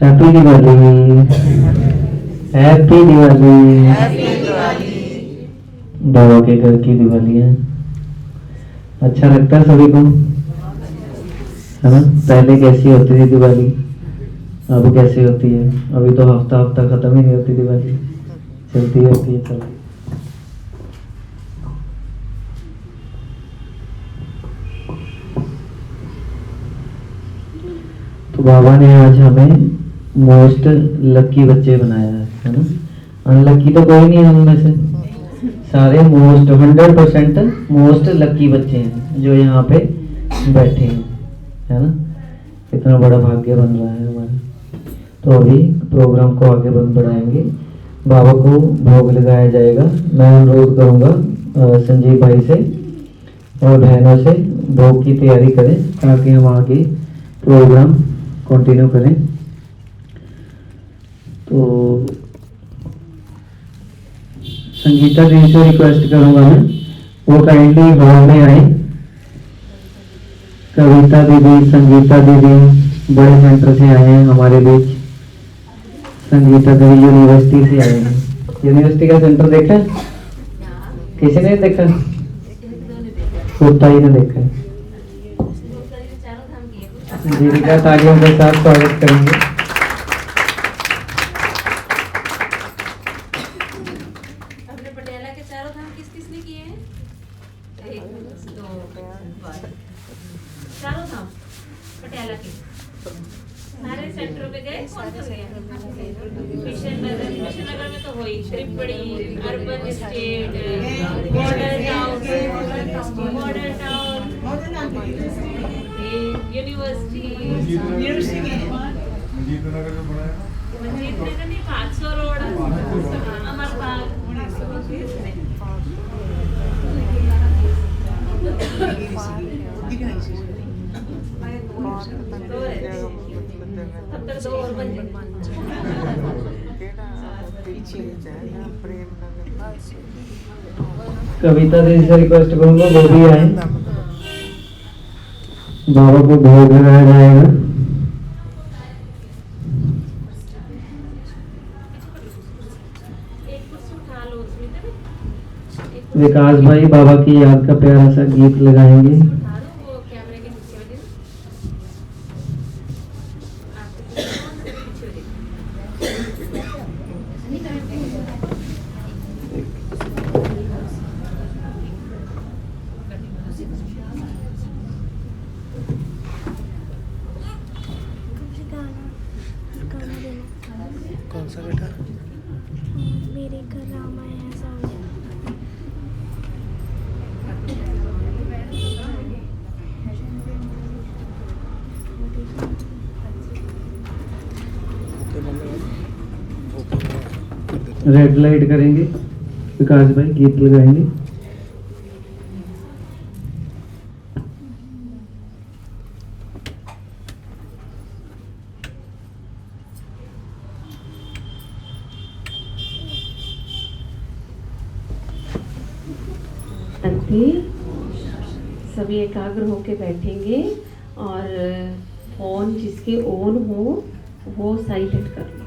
Happy Diwali. Happy Diwali. बाबा के घर की दिवाली है। अच्छा लगता है सभी को, है ना। पहले कैसी होती थी दिवाली, अब कैसी होती है। अभी तो हफ्ता हफ्ता खत्म ही नहीं होती दिवाली, चलती रहती है चलती। तो बाबा ने आज हमें मोस्ट लकी बच्चे बनाया है ना। अनलकी तो कोई नहीं है उनमें से, सारे मोस्ट 100% मोस्ट लकी बच्चे हैं जो यहाँ पे बैठे हैं, है ना। इतना बड़ा भाग्य बन रहा है हमारा। तो अभी प्रोग्राम को आगे बढ़ाएंगे। बाबा को भोग लगाया जाएगा। मैं अनुरोध करूँगा संजीव भाई से और बहनों से भोग की तैयारी करें ताकि हम आगे प्रोग्राम कंटिन्यू करें। तो संगीता जी से रिक्वेस्ट करूंगा मैं, वो काइंडली हॉल में आए। कविता दीदी, संगीता दीदी बड़े सेंटर से आए हैं हमारे बीच। संगीता दीदी यूनिवर्सिटी से आए हैं। यूनिवर्सिटी का सेंटर देखा है? किसी ने देखा? होता ही ने देखा है। दीदी का तालियों के साथ स्वागत करेंगे। कविता दीदी से रिक्वेस्ट करूंगा वो भी आए। बाबा को भोग लगाया जाएगा। विकास भाई बाबा की याद का प्यारा सा गीत लगाएंगे। कौन सा बेटा? मेरे घर राम आया है सामने। रेड लाइट करेंगे, विकास भाई गीत लगाएंगे। सभी एकाग्र होके बैठेंगे और फोन जिसके ऑन हो वो साइलेंट कर लो,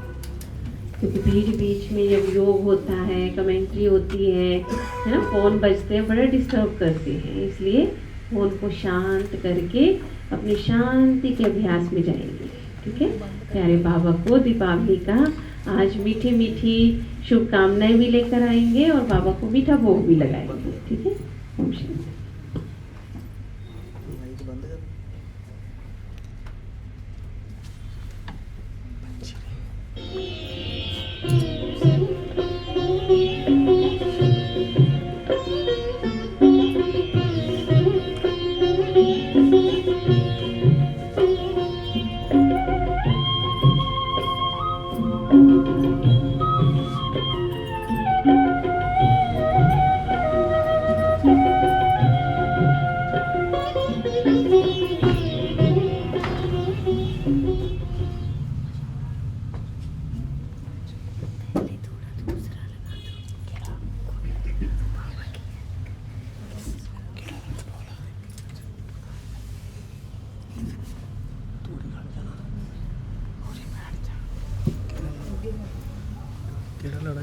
क्योंकि बीच बीच में जब योग होता है, कमेंट्री होती है ना, फोन बजते हैं, बड़ा डिस्टर्ब करते हैं। इसलिए फोन को शांत करके अपनी शांति के अभ्यास में जाएंगे। ठीक है। प्यारे बाबा को दीपावली का आज मीठी मीठी शुभकामनाएं भी लेकर आएंगे और बाबा को मीठा भोग भी लगाएंगे। ठीक है। ओम शांति।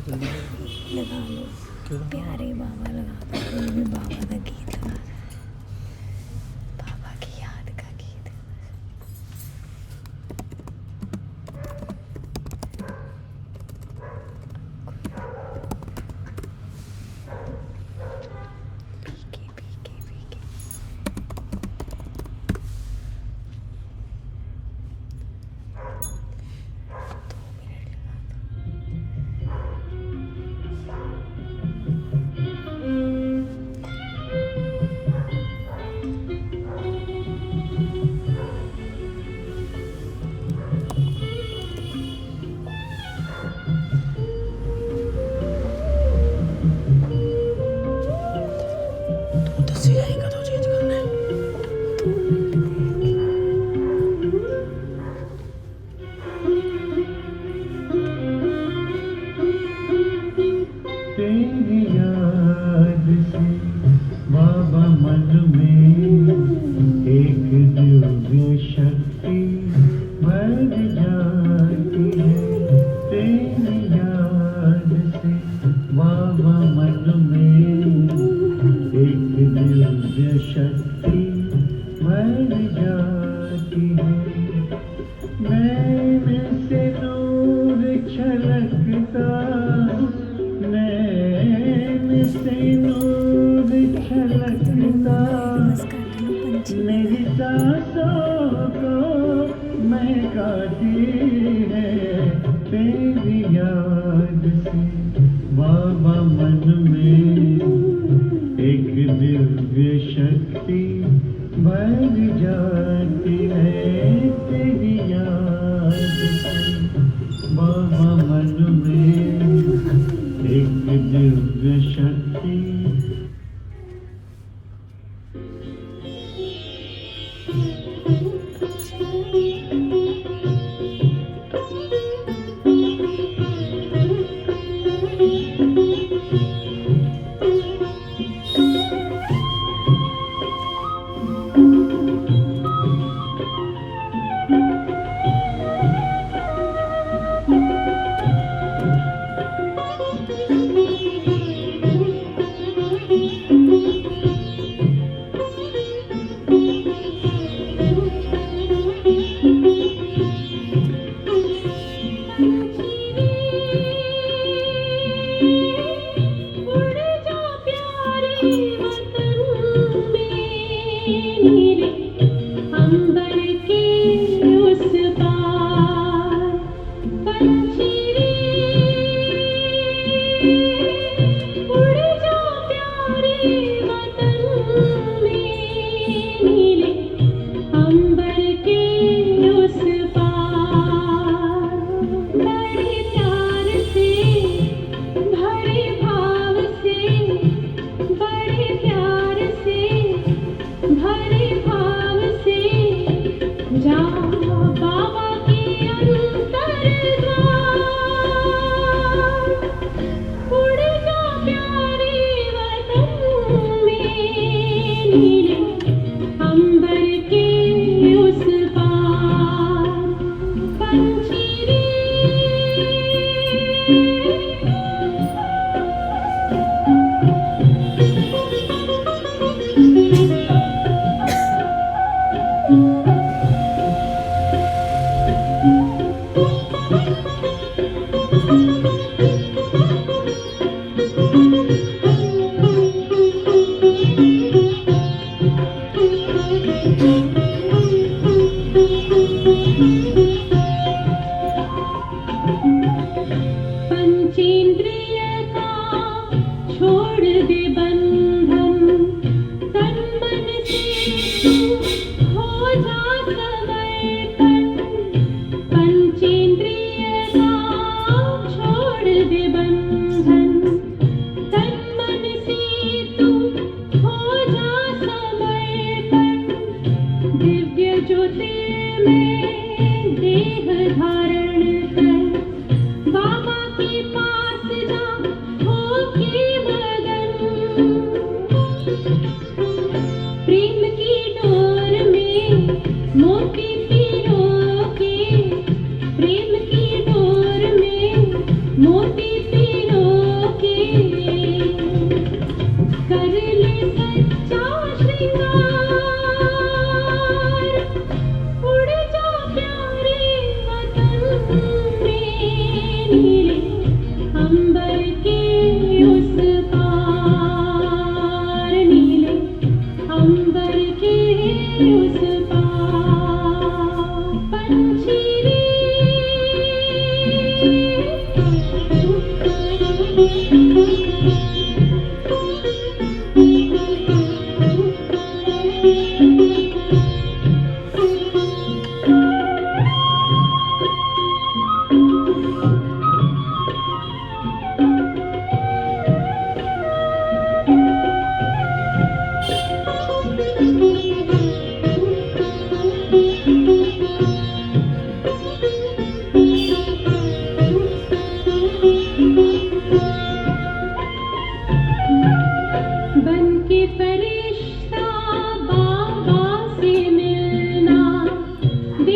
लगा लो प्यारे बाबा लगा दो कोई भी बाबा का गीत लगा दो बाबा की याद का गीत पीके पीके पीके तेरी याद से बाबा मन में एक दिव्य शक्ति भर जाती है। तेरी याद से बाबा मन में एक दिव्य शक्ति भर जाती है। नैन से नूर छलकता से नूर छलकता मेरी सांसों को महकाती है। तेरी याद से बाबा मन में एक दिव्य शक्ति भर जाती है। तेरी याद से बाबा मन में एक दिव्य शक्ति मोती पिरो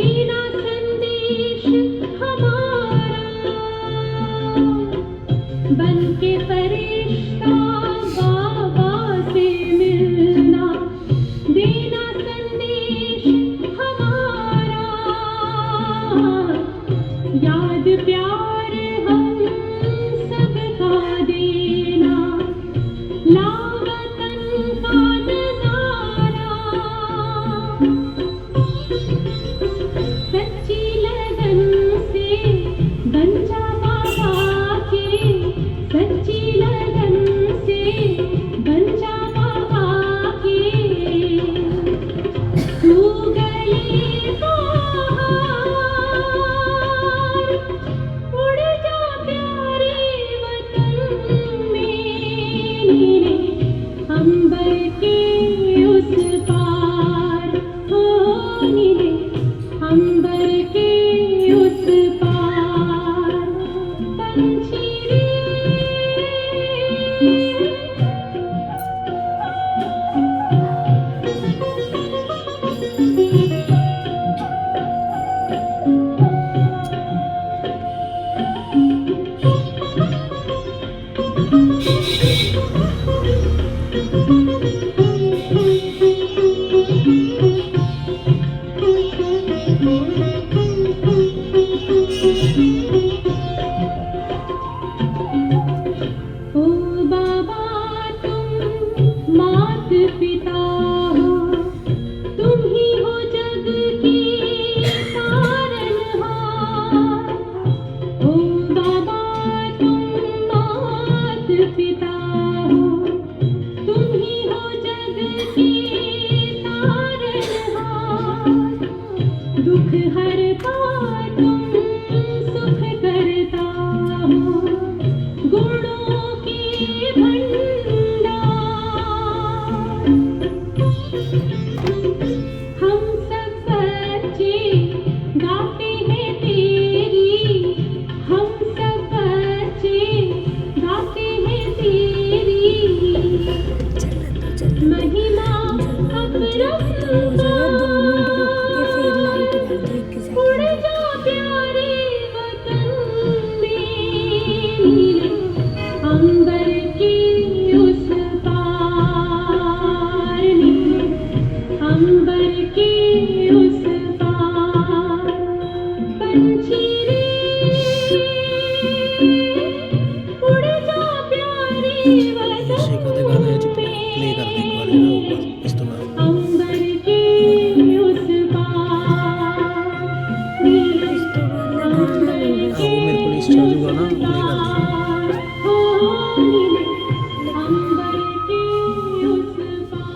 देना संदेश हमारा, बन के फरिश्ता बाबा से मिलना, देना संदेश हमारा, याद प्यार हम सबका देना, लावतन का नजारा, सच्ची लगन से बन जा बाबा के, सच्ची लगन से बन जा बाबा के, तू गले बाहर उड़ जा प्यारे वतन में, नीले अंबर के उस पार, हो नीले अंबर के उस पार, पंछी रे ओ बाबा तुम मात पिता हो, तुम ही हो जग के तारनहार, ओ बाबा तुम मात पिता हो, तुम ही हो जग के तारनहार, दुख हरता तुम सुख करता हो, गुणों के भंडार, हम सब बच्चे गाते हैं तेरी, हम सब बच्चे गाते हैं तेरी महिमा उड़ जा प्यारे वतन में, नीले अंबर के उस पार, नीले अंबर के उस पार, पंछी रे उड़ जा प्यारे वतन में, अंबर के उस पार, नीले अंबर के उस पार, हो नीले अंबर के उस पार।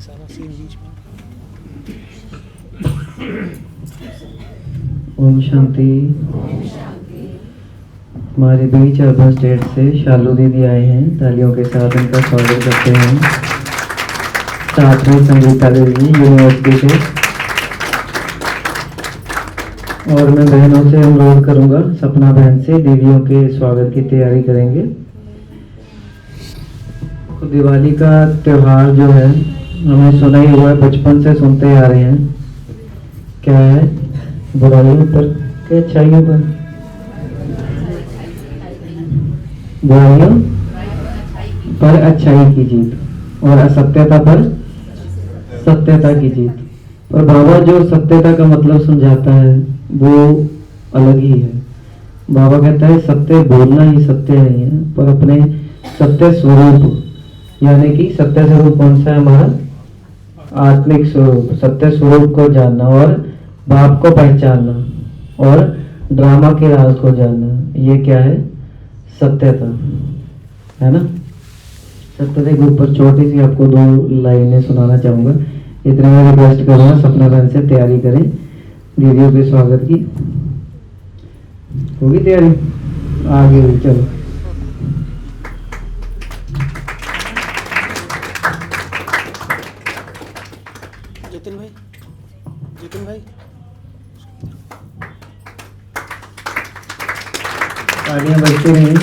सारा सीन बीच में। ओम शांति। हमारे बीच अर्बन स्टेट से शालू दीदी आए हैं, तालियों के साथ उनका स्वागत करते हैं। साथ में संगीता देवी यूनिवर्सिटी से। और मैं बहनों से अनुरोध करूंगा, सपना बहन से दीदियों के स्वागत की तैयारी करेंगे। तो दिवाली का त्योहार जो है हमें सुना ही हुआ है, बचपन से सुनते आ रहे हैं। क्या है? बुराइयों पर के अच्छाइयों पर? बुराइयों पर अच्छाई की जीत और असत्यता पर सत्यता की जीत। पर बाबा जो सत्यता का मतलब समझाता है वो अलग ही है। बाबा कहता है सत्य बोलना ही सत्य नहीं है, पर अपने सत्य स्वरूप, यानी कि सत्य स्वरूप कौन सा है? हमारा आत्मिक स्वरूप, सत्य स्वरूप को जानना और बाप को पहचानना और ड्रामा के राज को जानना, ये क्या है? सत्यता है ना। सत्यता के ऊपर छोटी सी आपको 2 लाइनें सुनाना चाहूंगा। इतने में रिक्वेस्ट करूंगा सपना बहन से तैयारी करें दीदियों के स्वागत की। होगी तैयारी? आगे भी चलो। जितिन भाई तालियां बजती रही।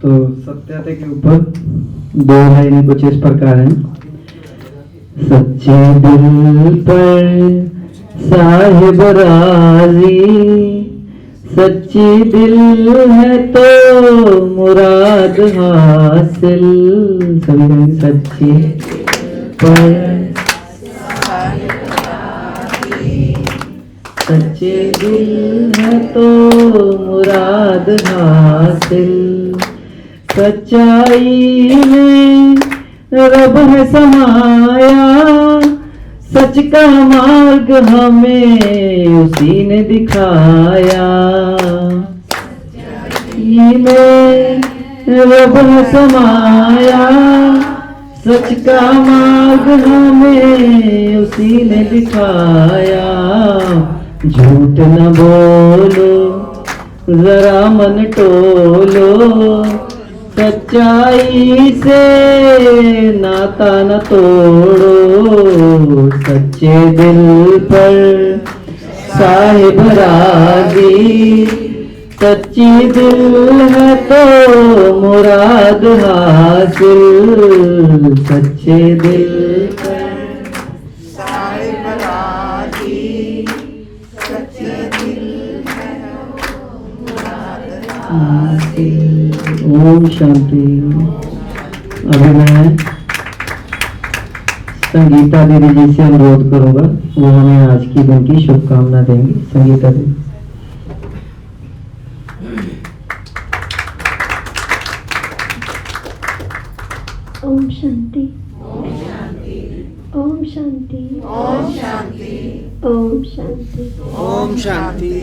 तो सत्यता के ऊपर 2 लाइनें कुछ इस प्रकार हैं। सच्चे दिल पर साहिब राजी, सच्ची दिल है तो मुराद हासिल। सभी कहेंगे सच्ची पर सच्चे दिल है तो मुराद हासिल। सच्चाई में रब है समाया, सच का मार्ग हमें उसी ने दिखाया। सच्चाई में रब है समाया, सच का मार्ग हमें उसी ने दिखाया। झूठ न बोलो जरा मन टोलो, सच्चाई से नाता न तोड़ो। सच्चे दिल पर साहिब राजी, सच्ची दिल है तो मुराद हासिल। सच्चे दिल पर ओम शांति। अभी मैं संगीता दीदी जी से अनुरोध करूंगा, वो हमें आज की दिन की शुभकामना देंगी। संगीता दीदी। ओम शांति, ओम शांति, ओम शांति, ओम शांति, ओम शांति, ओम शांति।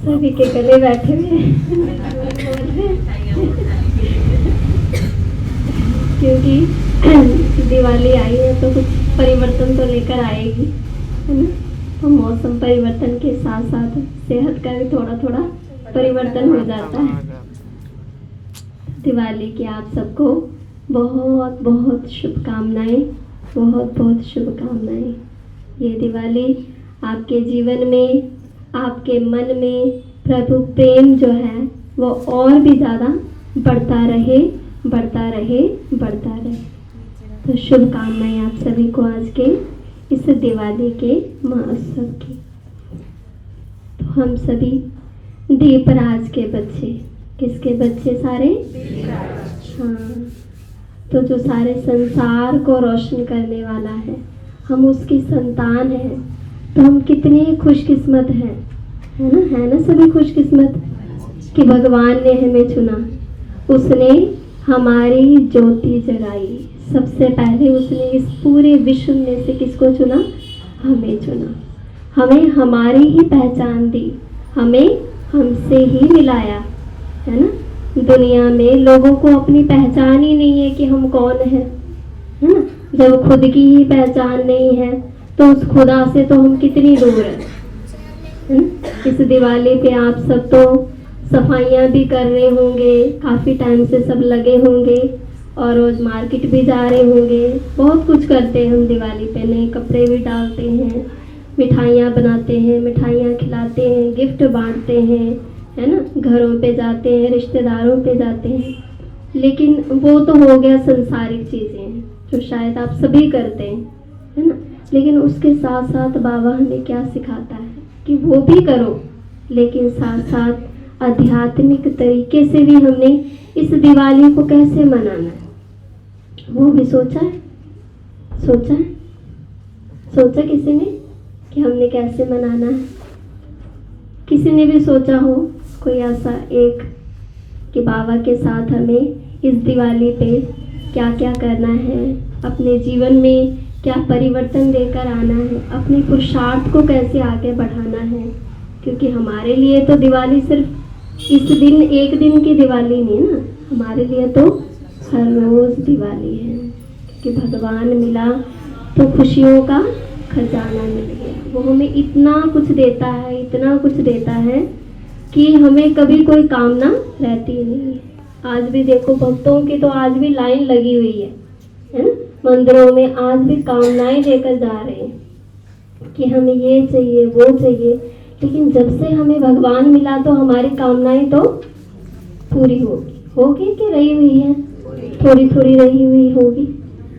सभी के गले बैठे हुए क्योंकि दिवाली आई है तो कुछ परिवर्तन तो लेकर आएगी, है ना। तो मौसम परिवर्तन के साथ साथ सेहत का भी थोड़ा थोड़ा परिवर्तन हो जाता है। दिवाली की आप सबको बहुत बहुत शुभकामनाएं, बहुत बहुत शुभकामनाएं। ये दिवाली आपके जीवन में, आपके मन में प्रभु प्रेम जो है वो और भी ज़्यादा बढ़ता रहे, बढ़ता रहे, बढ़ता रहे। तो शुभकामनाएं आप सभी को आज के इस दिवाली के महोत्सव की। तो हम सभी दीपराज के बच्चे, किसके बच्चे? सारे हाँ। तो जो सारे संसार को रोशन करने वाला है, हम उसकी संतान हैं। तो हम कितने खुशकिस्मत हैं, है ना सभी खुशकिस्मत कि भगवान ने हमें चुना। उसने हमारी ज्योति जगाई। सबसे पहले उसने इस पूरे विश्व में से किसको चुना? हमें चुना। हमें हमारी ही पहचान दी, हमें हमसे ही मिलाया, है ना। दुनिया में लोगों को अपनी पहचान ही नहीं है कि हम कौन हैं, है ना। जब खुद की ही पहचान नहीं है तो उस खुदा से तो हम कितनी दूर हैं। इस दिवाली पे आप सब तो सफाइयाँ भी कर रहे होंगे, काफ़ी टाइम से सब लगे होंगे और रोज मार्केट भी जा रहे होंगे। बहुत कुछ करते हैं हम दिवाली पे, नए कपड़े भी डालते हैं, मिठाइयाँ बनाते हैं, मिठाइयाँ खिलाते हैं, गिफ्ट बांटते हैं, है ना, घरों पे जाते हैं, रिश्तेदारों पे जाते हैं। लेकिन वो तो हो गया संसारिक चीज़ें जो शायद आप सभी करते हैं, है ना। लेकिन उसके साथ साथ बाबा हमें क्या सिखाता है कि वो भी करो, लेकिन साथ साथ आध्यात्मिक तरीके से भी हमने इस दिवाली को कैसे मनाना है वो भी सोचा है। सोचा किसी ने कि हमने कैसे मनाना है? किसी ने भी सोचा हो कोई ऐसा एक कि बाबा के साथ हमें इस दिवाली पे क्या क्या करना है, अपने जीवन में क्या परिवर्तन लेकर आना है, अपने पुरुषार्थ को कैसे आगे बढ़ाना है? क्योंकि हमारे लिए तो दिवाली सिर्फ इस दिन एक दिन की दिवाली नहीं है ना, हमारे लिए तो हर रोज़ दिवाली है। क्योंकि भगवान मिला तो खुशियों का खजाना मिल गया। वो हमें इतना कुछ देता है, इतना कुछ देता है कि हमें कभी कोई कामना रहती ही नहीं है। आज भी देखो भक्तों की तो आज भी लाइन लगी हुई है ना, मंदिरों में आज भी कामनाएं लेकर जा रहे हैं कि हमें ये चाहिए वो चाहिए। लेकिन जब से हमें भगवान मिला तो हमारी कामनाएं तो पूरी होगी कि रही हुई है, थोड़ी थोड़ी रही हुई होगी,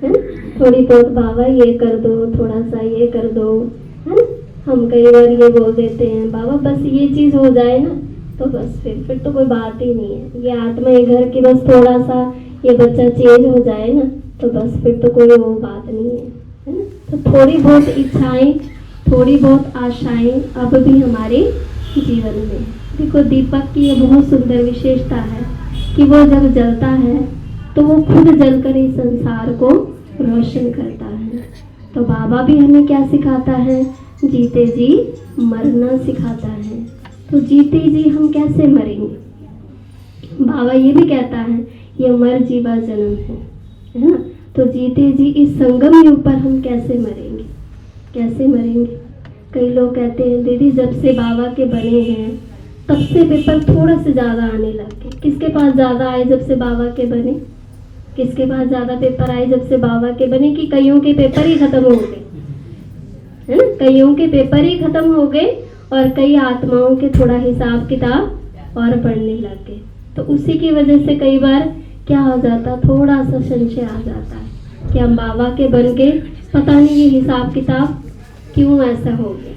है ना। थोड़ी बहुत बाबा ये कर दो, थोड़ा सा ये कर दो, है ना। हम कई बार ये बोल देते हैं बाबा बस ये चीज़ हो जाए ना तो बस फिर तो कोई बात ही नहीं है। ये आत्मा ये घर की बस थोड़ा सा ये बच्चा चेंज हो जाए ना तो बस फिर तो कोई वो बात नहीं है ना। तो थोड़ी बहुत इच्छाएं, थोड़ी बहुत आशाएं अब भी हमारे जीवन में। देखो दीपक की ये बहुत सुंदर विशेषता है कि वो जब जलता है तो वो खुद जलकर इस संसार को रोशन करता है। तो बाबा भी हमें क्या सिखाता है? जीते जी मरना सिखाता है। तो जीते जी हम कैसे मरेंगे? बाबा ये भी कहता है ये मर जीवा जन्म है ना। तो जीते जी इस संगम युग पर हम कैसे मरेंगे? कैसे मरेंगे? कई लोग कहते हैं दीदी जब से बाबा के बने हैं तब से पेपर थोड़ा से ज़्यादा आने लग गए। किसके पास ज़्यादा आए जब से बाबा के बने? किसके पास ज़्यादा पेपर आए जब से बाबा के बने? कि कईयों के पेपर ही ख़त्म हो गए, है ना। कईयों के पेपर ही ख़त्म हो गए और कई आत्माओं के थोड़ा हिसाब किताब और पढ़ने लग गए। तो उसी की वजह से कई बार क्या हो जाता, थोड़ा सा संशय आ जाता है कि हम बाबा के बन के पता नहीं ये हिसाब किताब क्यों ऐसा हो गया,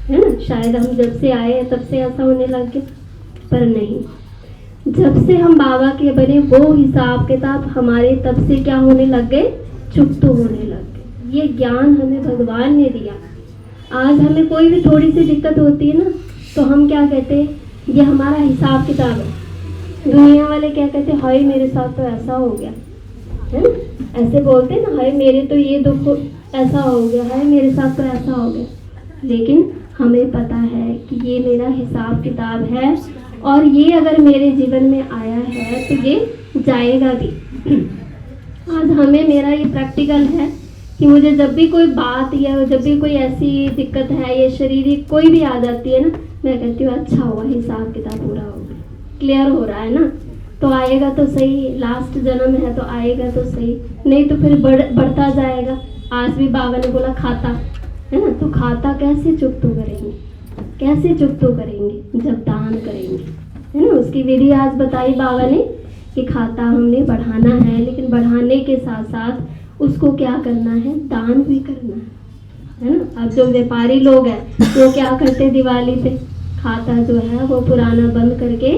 है ना। शायद हम जब से आए तब से ऐसा होने लग गया, पर नहीं। जब से हम बाबा के बने वो हिसाब किताब हमारे तब से क्या होने लग गए, चुप तो होने लग गए। ये ज्ञान हमें भगवान ने दिया। आज हमें कोई भी थोड़ी सी दिक्कत होती है ना तो हम क्या कहते हैं, ये हमारा हिसाब किताब है। दुनिया वाले क्या कहते हैं, हाय मेरे साथ तो ऐसा हो गया, है ना। ऐसे बोलते हैं ना, हाय मेरे तो ये दुख ऐसा हो गया, हाय मेरे साथ तो ऐसा हो गया। लेकिन हमें पता है कि ये मेरा हिसाब किताब है और ये अगर मेरे जीवन में आया है तो ये जाएगा भी। आज हमें मेरा ये प्रैक्टिकल है कि मुझे जब भी कोई बात या जब भी कोई ऐसी दिक्कत है या शारीरिक कोई भी आ जाती है ना, मैं कहती हूँ अच्छा हुआ हिसाब किताब पूरा हो गया, क्लियर हो रहा है ना। तो आएगा तो सही, लास्ट जन्म है तो आएगा तो सही, नहीं तो फिर बढ़ता जाएगा। आज भी बाबा ने बोला खाता, है ना। तो खाता कैसे चुकतो करेंगे, कैसे चुकतो करेंगे? जब दान करेंगे, है ना। उसकी विधि आज बताई बाबा ने कि खाता हमने बढ़ाना है, लेकिन बढ़ाने के साथ साथ उसको क्या करना है, दान भी करना है ना। अब जो व्यापारी लोग हैं वो क्या करते हैं, दिवाली पे खाता जो है वो पुराना बंद करके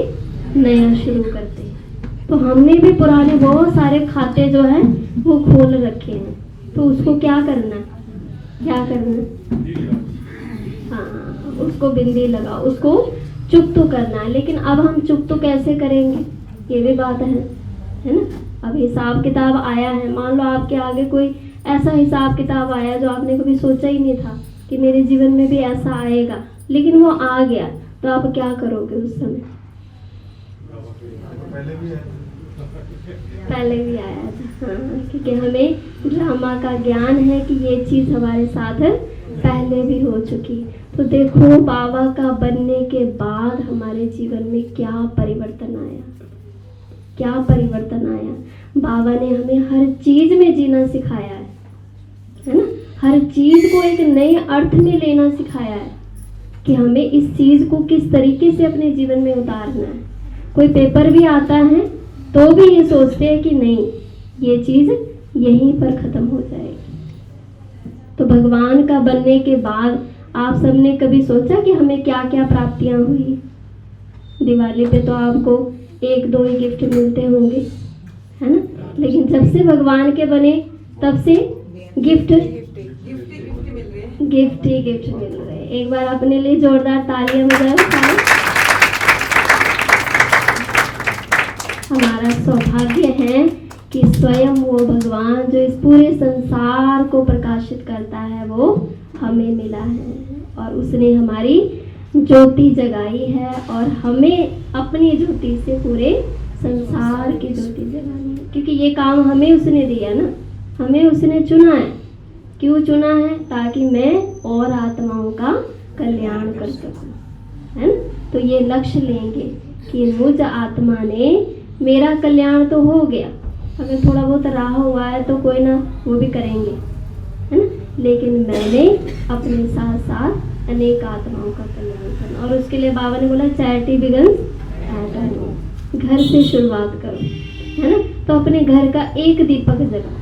नया शुरू करते हैं। तो हमने भी पुराने बहुत सारे खाते जो हैं वो खोल रखे हैं, तो उसको क्या करना है, क्या करना है, हाँ उसको बिंदी लगाओ, उसको चुप तो करना है। लेकिन अब हम चुप तो कैसे करेंगे, ये भी बात है ना। अब हिसाब किताब आया है, मान लो आपके आगे कोई ऐसा हिसाब किताब आया जो आपने कभी सोचा ही नहीं था कि मेरे जीवन में भी ऐसा आएगा, लेकिन वो आ गया, तो आप क्या करोगे उस समय? पहले भी आया था, हाँ, क्योंकि हमें ड्रामा का ज्ञान है कि ये चीज़ हमारे साथ पहले भी हो चुकी। तो देखो बाबा का बनने के बाद हमारे जीवन में क्या परिवर्तन आया, क्या परिवर्तन आया। बाबा ने हमें हर चीज़ में जीना सिखाया है ना, हर चीज़ को एक नए अर्थ में लेना सिखाया है कि हमें इस चीज़ को किस तरीके से अपने जीवन में उतारना है। कोई पेपर भी आता है तो भी ये सोचते हैं कि नहीं, ये चीज़ यहीं पर ख़त्म हो जाएगी। तो भगवान का बनने के बाद आप सबने कभी सोचा कि हमें क्या क्या प्राप्तियां हुई? दिवाली पे तो आपको 1-2 ही गिफ्ट मिलते होंगे, है ना, लेकिन जब से भगवान के बने तब से गिफ्ट ही गिफ्ट मिल रहे हैं। एक बार अपने लिए जोरदार तालियां बजाओ। हमारा सौभाग्य है कि स्वयं वो भगवान जो इस पूरे संसार को प्रकाशित करता है वो हमें मिला है, और उसने हमारी ज्योति जगाई है, और हमें अपनी ज्योति से पूरे संसार की ज्योति जगानी है। क्योंकि ये काम हमें उसने दिया ना, हमें उसने चुना है। क्यों चुना है? ताकि मैं और आत्माओं का कल्याण कर सकूं, है ना। तो ये लक्ष्य लेंगे कि मुझ आत्मा ने, मेरा कल्याण तो हो गया, अगर थोड़ा बहुत रहा हुआ है तो कोई ना, वो भी करेंगे, है ना, लेकिन मैंने अपने साथ साथ अनेक आत्माओं का कल्याण करना। और उसके लिए बाबा ने बोला चैरिटी बिगन्स एट होम, घर से शुरुआत करो, है ना। तो अपने घर का एक दीपक जगाओ,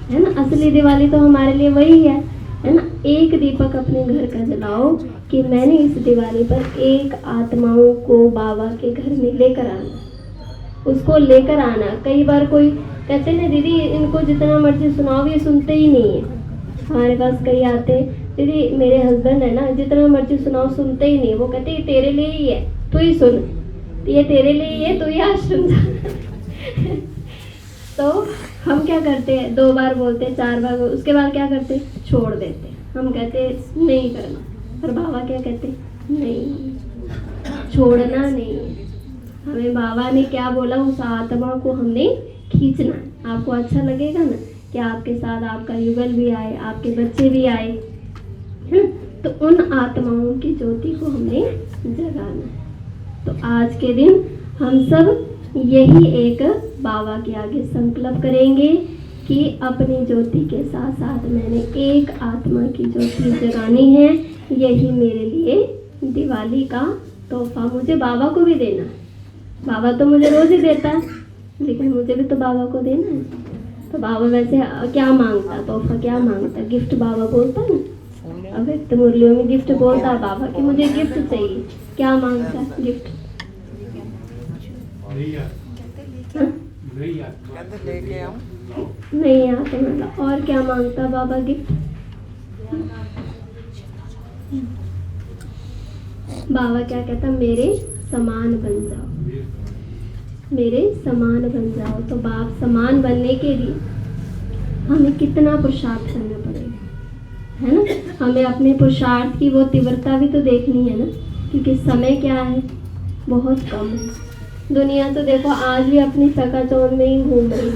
है ना। असली दिवाली तो हमारे लिए वही है ना। एक दीपक अपने घर का जलाओ कि मैंने इस दिवाली पर एक आत्माओं को बाबा के घर में लेकर आना, उसको लेकर आना। कई बार कोई कहते हैं ना, दीदी इनको जितना मर्जी सुनाओ ये सुनते ही नहीं है। हमारे पास कई आते हैं, दीदी मेरे हस्बैंड है ना, जितना मर्जी सुनाओ सुनते ही नहीं। वो कहते हैं तेरे लिए ही है, तू ही सुन, ये तेरे लिए ही है, तू ही आश्रम जा। तो हम क्या करते हैं, 2 बार बोलते हैं, 4 बार, उसके बाद क्या करते हैं, छोड़ देते हैं। हम कहते हैं नहीं करना, पर बाबा क्या कहते हैं, नहीं, छोड़ना नहीं है। हमें बाबा ने क्या बोला, उस आत्मा को हमने खींचना है। आपको अच्छा लगेगा ना कि आपके साथ आपका युगल भी आए, आपके बच्चे भी आए, है ना। तो उन आत्माओं की ज्योति को हमने जगाना है। तो आज के दिन हम सब यही एक बाबा के आगे संकल्प करेंगे कि अपनी ज्योति के साथ साथ मैंने एक आत्मा की ज्योति जगानी है। यही मेरे लिए दिवाली का तोहफा मुझे बाबा को भी देना है। बाबा तो मुझे रोज ही देता है, लेकिन मुझे भी तो बाबा को देना है। तो बाबा वैसे क्या मांगता, तोहफा क्या मांगता, गिफ्ट बाबा बोलता ना। अब व्यक्त मुरलियों में गिफ्ट बोलता है बाबा कि मुझे गिफ्ट चाहिए। क्या मांगता है गिफ्ट? नहीं आता मतलब। और क्या मांगता बाबा गिफ्ट? बाबा क्या कहता, मेरे समान बन जाओ, मेरे समान बन जाओ। तो बाप समान बनने के लिए हमें कितना पुरुषार्थ करना पड़ेगा, है ना। हमें अपने पुरुषार्थ की वो तीव्रता भी तो देखनी है ना, क्योंकि समय क्या है, बहुत कम है। दुनिया तो देखो आज भी अपनी चकाचौंध में ही घूम रही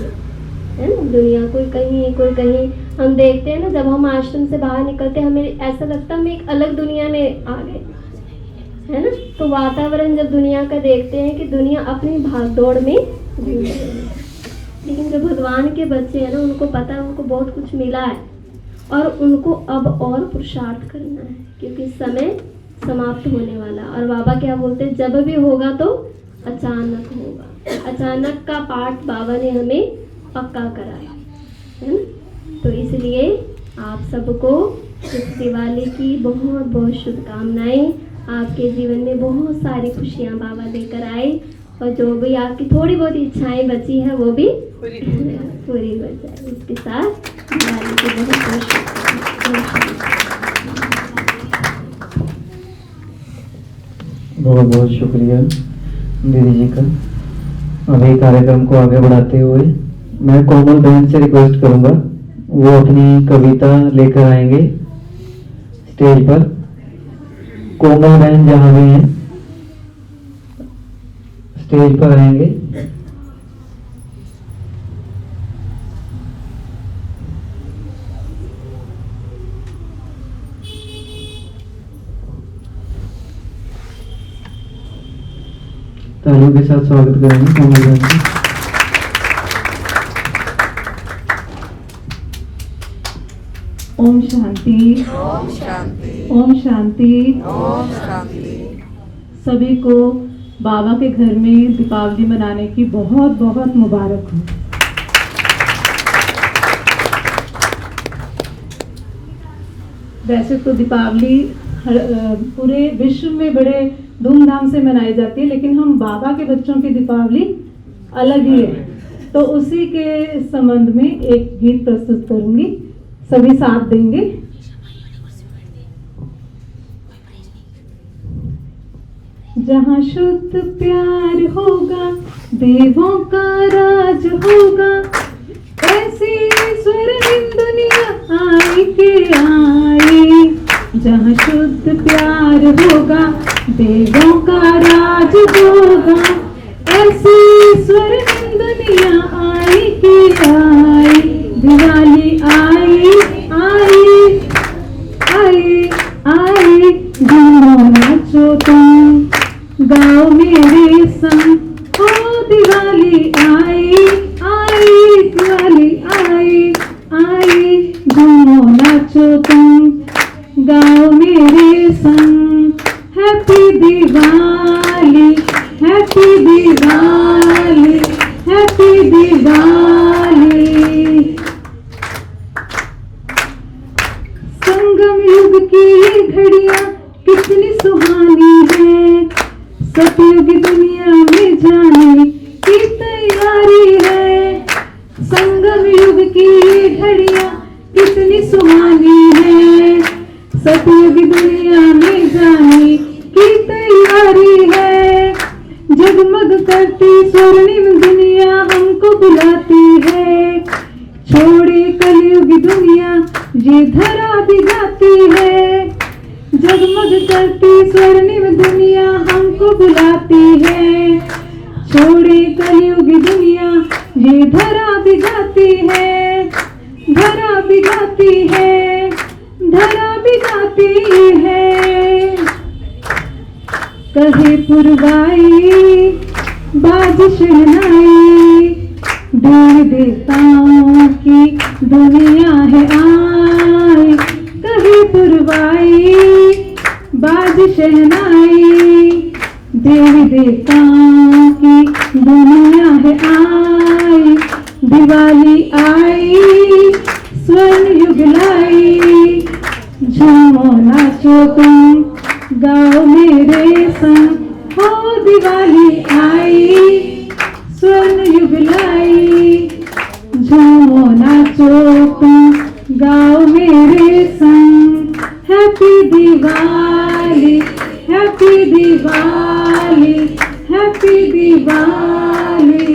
है ना। दुनिया कोई कहीं हम देखते हैं ना, जब हम आश्रम से बाहर निकलते हैं हमें ऐसा लगता है हम एक अलग दुनिया में आ गए, है ना। तो वातावरण जब दुनिया का देखते हैं कि दुनिया अपनी भागदौड़ में घूम रही है, लेकिन जो भगवान के बच्चे हैं ना, उनको पता है उनको बहुत कुछ मिला है, और उनको अब और पुरुषार्थ करना है, क्योंकि समय समाप्त होने वाला। और बाबा क्या बोलते हैं, जब भी होगा तो अचानक होगा। अचानक का पाठ बाबा ने हमें पक्का कराया है ना। तो इसलिए आप सबको इस दिवाली की बहुत बहुत शुभकामनाएं। आपके जीवन में बहुत सारी खुशियां बाबा लेकर आए, और जो भी आपकी थोड़ी बहुत इच्छाएं बची है वो भी पूरी हो जाए। इसके साथ दिवाली की बहुत बहुत बहुत बहुत शुक्रिया दीदी जी का। अभी कार्यक्रम को आगे बढ़ाते हुए मैं कोमल बहन से रिक्वेस्ट करूंगा, वो अपनी कविता लेकर आएंगे स्टेज पर। कोमल बहन जहां भी हैं स्टेज पर आएंगे। तालियों के साथ स्वागत करेंगे कोमल बहन का। ओम शांति। ओम शांति। ओम शांति। ओम शांति। सभी को बाबा के घर में दीपावली मनाने की बहुत बहुत मुबारक हो। वैसे तो दीपावली पूरे विश्व में बड़े धूमधाम से मनाई जाती है, लेकिन हम बाबा के बच्चों की दीपावली अलग ही है। तो उसी के संबंध में एक गीत प्रस्तुत करूंगी, सभी साथ देंगे। जहाँ शुद्ध प्यार होगा, देवों का राज होगा, ऐसी स्वर्णिम दुनिया आई के आई। जहाँ शुद्ध प्यार होगा, देवों का राज होगा, ऐसी स्वर्णिम दुनिया आई के आई। दिवाली आई आई आई आई, झूमो नाचो तुम, गाओ मेरे संग, ओ दिवाली आई आई, दिवाली आई आई, झूमो नाचो तुम, गाओ मेरे संग। Happy Diwali, happy Diwali, happy Diwali. संगम युग की ये घड़ियां कितनी सुहानी है, सतयुग दुनिया में जाने की तैयारी है। संगम युग की ये घड़ियां कितनी सुहानी है, सतयुग दुनिया में जाने की तैयारी है। जगमग करती स्वर्णिम दुनिया हमको बुलाती है, छोड़े कलयुग दुनिया ये धरा भी गाती है। जगमग करती स्वर्णिम दुनिया हमको बुलाती है, छोड़े कलयुग दुनिया ये धरा भी गाती है, धरा भी गाती है, धरा भी गाती है। कहे पुरवाई बाज शहनाई, देव देवताओं की दुनिया है आई। कहे पुरवाई बाज शहनाई, देवी देवताओं की दुनिया है आई। दिवाली आई, स्वर्ण युग लाई, झूमो नाचो तुम, गाओ मेरे संग, हो दिवाली आई, स्वर्ण युग लाई, झूमो नाचो तुम, गाओ मेरे संग। Happy Diwali, happy Diwali, happy Diwali.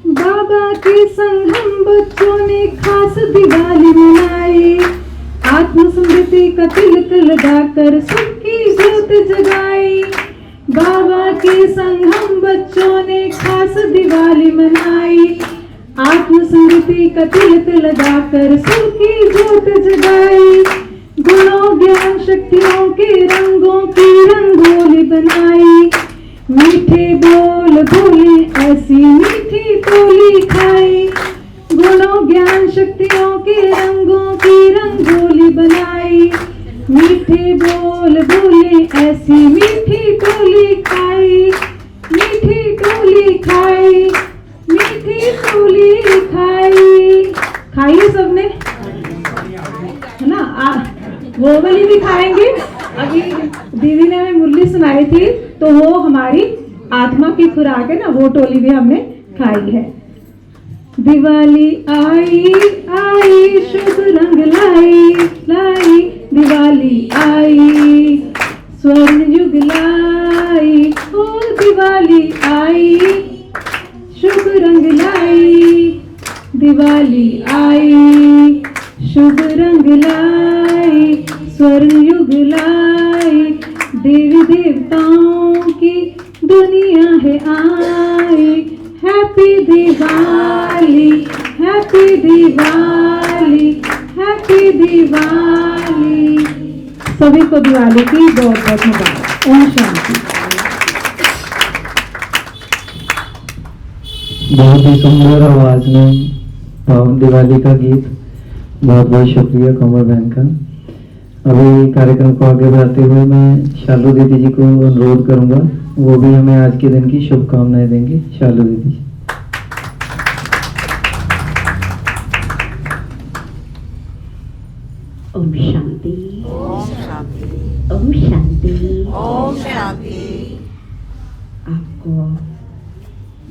बाबा के संग हम बच्चों ने खास दिवाली मनाई, आत्मस्मृति का तिलक लगाकर सुख की ज्योत जगाई। बाबा के संग हम बच्चों ने खास दिवाली मनाई, आत्मस्मृति का तिलक लगाकर सुख की ज्योत जगाई। गुणों ज्ञान शक्तियों के रंगों की रंगोली बनाई, मीठे बोल बोले ऐसी मीठी टोली खाई। गुणों ज्ञान शक्तियों के रंगों की रंगोली बनाई, मीठे बोल बोले ऐसी मीठी टोली खाई, मीठी टोली खाई, मीठी टोली खाई। खाई सबने, है ना? वो वाली भी खाएंगे। अभी दीदी ने हमें मुरली सुनाई थी, तो वो हमारी आत्मा की खुराक है ना, वो टोली भी हमने खाई है। दिवाली आई आई, शुभ रंग लाई लाई, दिवाली आई, स्वर्ण युग लाई, ओ दिवाली आई, शुभ रंग लाई, दिवाली आई, शुभ रंग लाई, स्वर्ण युग लाई। देवी देवताओं की दुनिया है आई। Happy Diwali, happy Diwali, happy Diwali. सभी को दिवाली की बहुत बहुत मुबारक। ओम शांति। बहुत ही सुंदर आवाज में पावन दिवाली का गीत। बहुत बहुत शुक्रिया कमल बहन का। अभी कार्यक्रम को आगे बढ़ाते हुए मैं शालू दीदी जी को अनुरोध करूंगा, वो भी हमें आज के दिन की शुभकामनाएं देंगे। शालू दीदी जी। ओम शांति। ओम शांति। ओम शांति। ओम शांति। आपको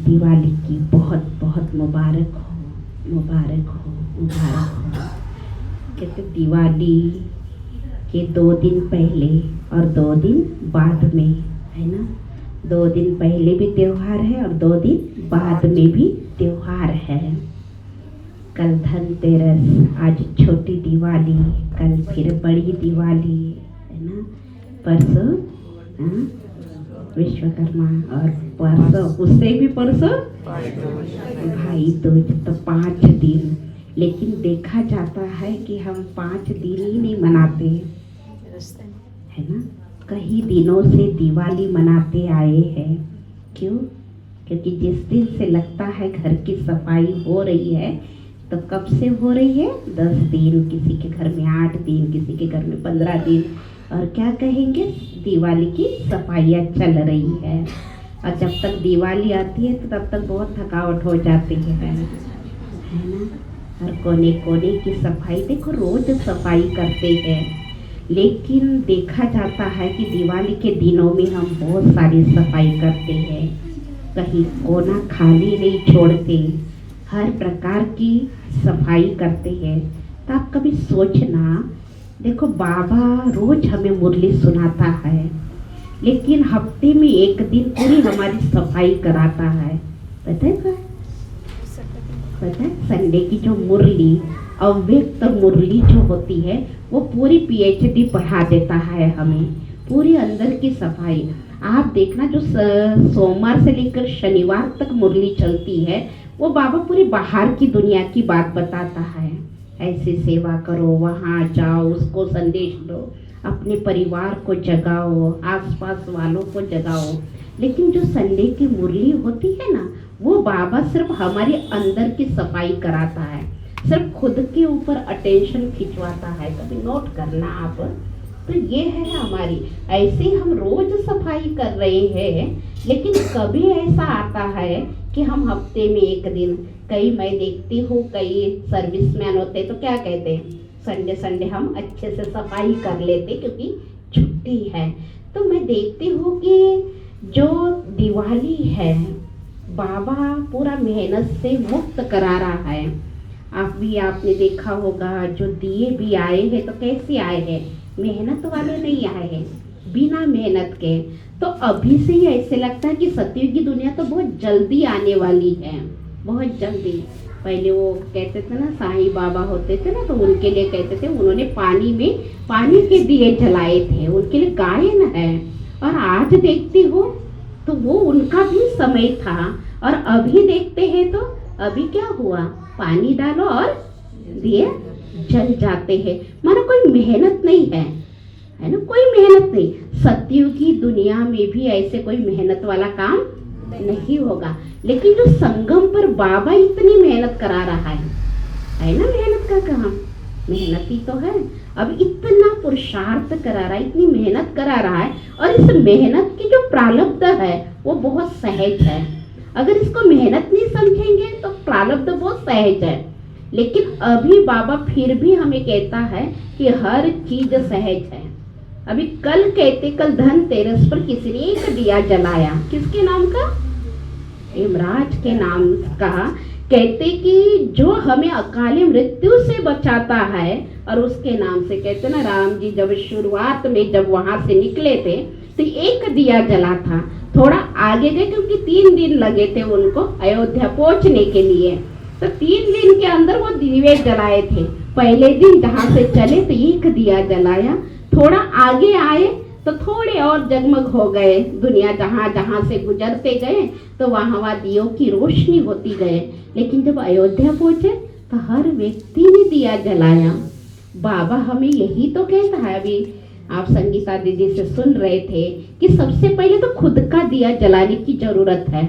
दिवाली की बहुत बहुत मुबारक हो, मुबारक हो, मुबारक हो। कहते दिवाली के 2 दिन पहले और 2 दिन बाद में, है ना? 2 दिन पहले भी त्योहार है और 2 दिन बाद में भी त्योहार है। कल धनतेरस, आज छोटी दिवाली, कल फिर बड़ी दिवाली, है ना? परसों विश्वकर्मा और परसों, उससे भी परसों भाई दूज। तो 5 दिन। लेकिन देखा जाता है कि हम 5 दिन ही नहीं मनाते, है ना? कई दिनों से दिवाली मनाते आए हैं। क्यों? क्योंकि जिस दिन से लगता है घर की सफाई हो रही है, तो कब से हो रही है? 10 दिन, किसी के घर में 8 दिन, किसी के घर में 15 दिन। और क्या कहेंगे? दिवाली की सफाइयाँ चल रही है। और जब तक दिवाली आती है तो तब तक बहुत थकावट हो जाती है ना? हर कोने कोने की सफाई, देखो रोज सफाई करते हैं, लेकिन देखा जाता है कि दिवाली के दिनों में हम बहुत सारी सफाई करते हैं। कहीं कोना खाली नहीं छोड़ते, हर प्रकार की सफाई करते हैं। तो आप कभी सोचना, देखो बाबा रोज हमें मुरली सुनाता है, लेकिन हफ्ते में 1 दिन पूरी हमारी सफाई कराता है। पता है क्या? पता है? संडे की जो मुरली, अव्यक्त मुरली जो होती है, वो पूरी PhD पढ़ा देता है हमें, पूरी अंदर की सफाई। आप देखना, जो सोमवार से लेकर शनिवार तक मुरली चलती है, वो बाबा पूरी बाहर की दुनिया की बात बताता है। ऐसे सेवा करो, वहाँ जाओ, उसको संदेश दो, अपने परिवार को जगाओ, आसपास वालों को जगाओ। लेकिन जो संडे की मुरली होती है ना, वो बाबा सिर्फ हमारे अंदर की सफाई कराता है, सिर्फ खुद के ऊपर अटेंशन खिंचवाता है। कभी नोट करना आप। तो ये है हमारी, ऐसे हम रोज सफाई कर रहे हैं, लेकिन कभी ऐसा आता है कि हम हफ्ते में 1 दिन, कई मैं देखती हूँ कई सर्विसमैन होते तो क्या कहते हैं, संडे संडे हम अच्छे से सफाई कर लेते क्योंकि छुट्टी है। तो मैं देखती हूँ कि जो दिवाली है, बाबा पूरा मेहनत से मुक्त करा रहा है। आपने देखा होगा, जो दिए भी आए हैं तो कैसे आए हैं? मेहनत वाले नहीं आए हैं, बिना मेहनत के। तो अभी से ही ऐसे लगता है कि सतयुग की दुनिया तो बहुत जल्दी आने वाली है, बहुत जल्दी। पहले वो कहते थे ना, साईं बाबा होते थे ना, तो उनके लिए कहते थे, उन्होंने पानी के दिए जलाए थे, उनके लिए गायन है। और आज देखती हो तो वो उनका भी समय था, और अभी देखते हैं तो अभी क्या हुआ? पानी डालो और दिए जल जाते हैं। मानो कोई मेहनत नहीं है, है ना? कोई मेहनत नहीं। सतयुग की दुनिया में भी ऐसे कोई मेहनत वाला काम नहीं होगा। लेकिन जो संगम पर बाबा इतनी मेहनत करा रहा है ना? मेहनत का काम, मेहनत ही तो है। अब इतना पुरुषार्थ करा रहा है, इतनी मेहनत करा रहा है, और इस मेहनत की जो प्रारब्ध है वो बहुत सहज है। अगर इसको मेहनत नहीं समझेंगे तो प्रारब्ध बहुत सहज है। लेकिन अभी बाबा फिर भी हमें कहता है कि हर चीज सहज है। अभी कल धनतेरस पर किसी ने एक दिया जलाया, किसके नाम का? यमराज के नाम का। कहते कि जो हमें अकाली मृत्यु से बचाता है, और उसके नाम से कहते ना, राम जी जब शुरुआत में जब वहां से निकले थे तो एक दिया जला था। थोड़ा आगे गए क्योंकि 3 दिन लगे थे उनको अयोध्या पहुंचने के लिए, तो 3 दिन के अंदर वो दिए जलाए थे। पहले दिन जहाँ से चले तो एक दिया जलाया, थोड़ा आगे आए तो थोड़े और जगमग हो गए। दुनिया जहाँ जहाँ से गुजरते गए तो वहाँ दियों की रोशनी होती गए। लेकिन जब अयोध्या पहुँचे तो हर व्यक्ति ने दिया जलाया। बाबा हमें यही तो कहता है। अभी आप संगीता दीदी से सुन रहे थे कि सबसे पहले तो खुद का दिया जलाने की जरूरत है।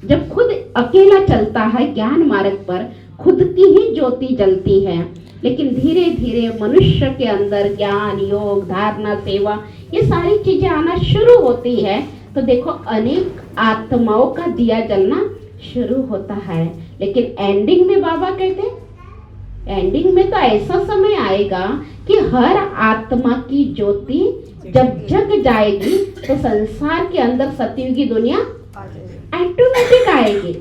जब खुद अकेला चलता है ज्ञान मार्ग पर, खुद की ही ज्योति जलती है। लेकिन धीरे धीरे मनुष्य के अंदर ज्ञान, योग, धारणा, सेवा, ये सारी चीजें आना शुरू होती है तो देखो अनेक आत्माओं का दिया जलना शुरू होता है। लेकिन एंडिंग में बाबा कहते हैं, एंडिंग में तो ऐसा समय आएगा कि हर आत्मा की ज्योति जब जग जाएगी तो संसार के अंदर सतयुगी दुनिया ऑटोमेटिक आएगी।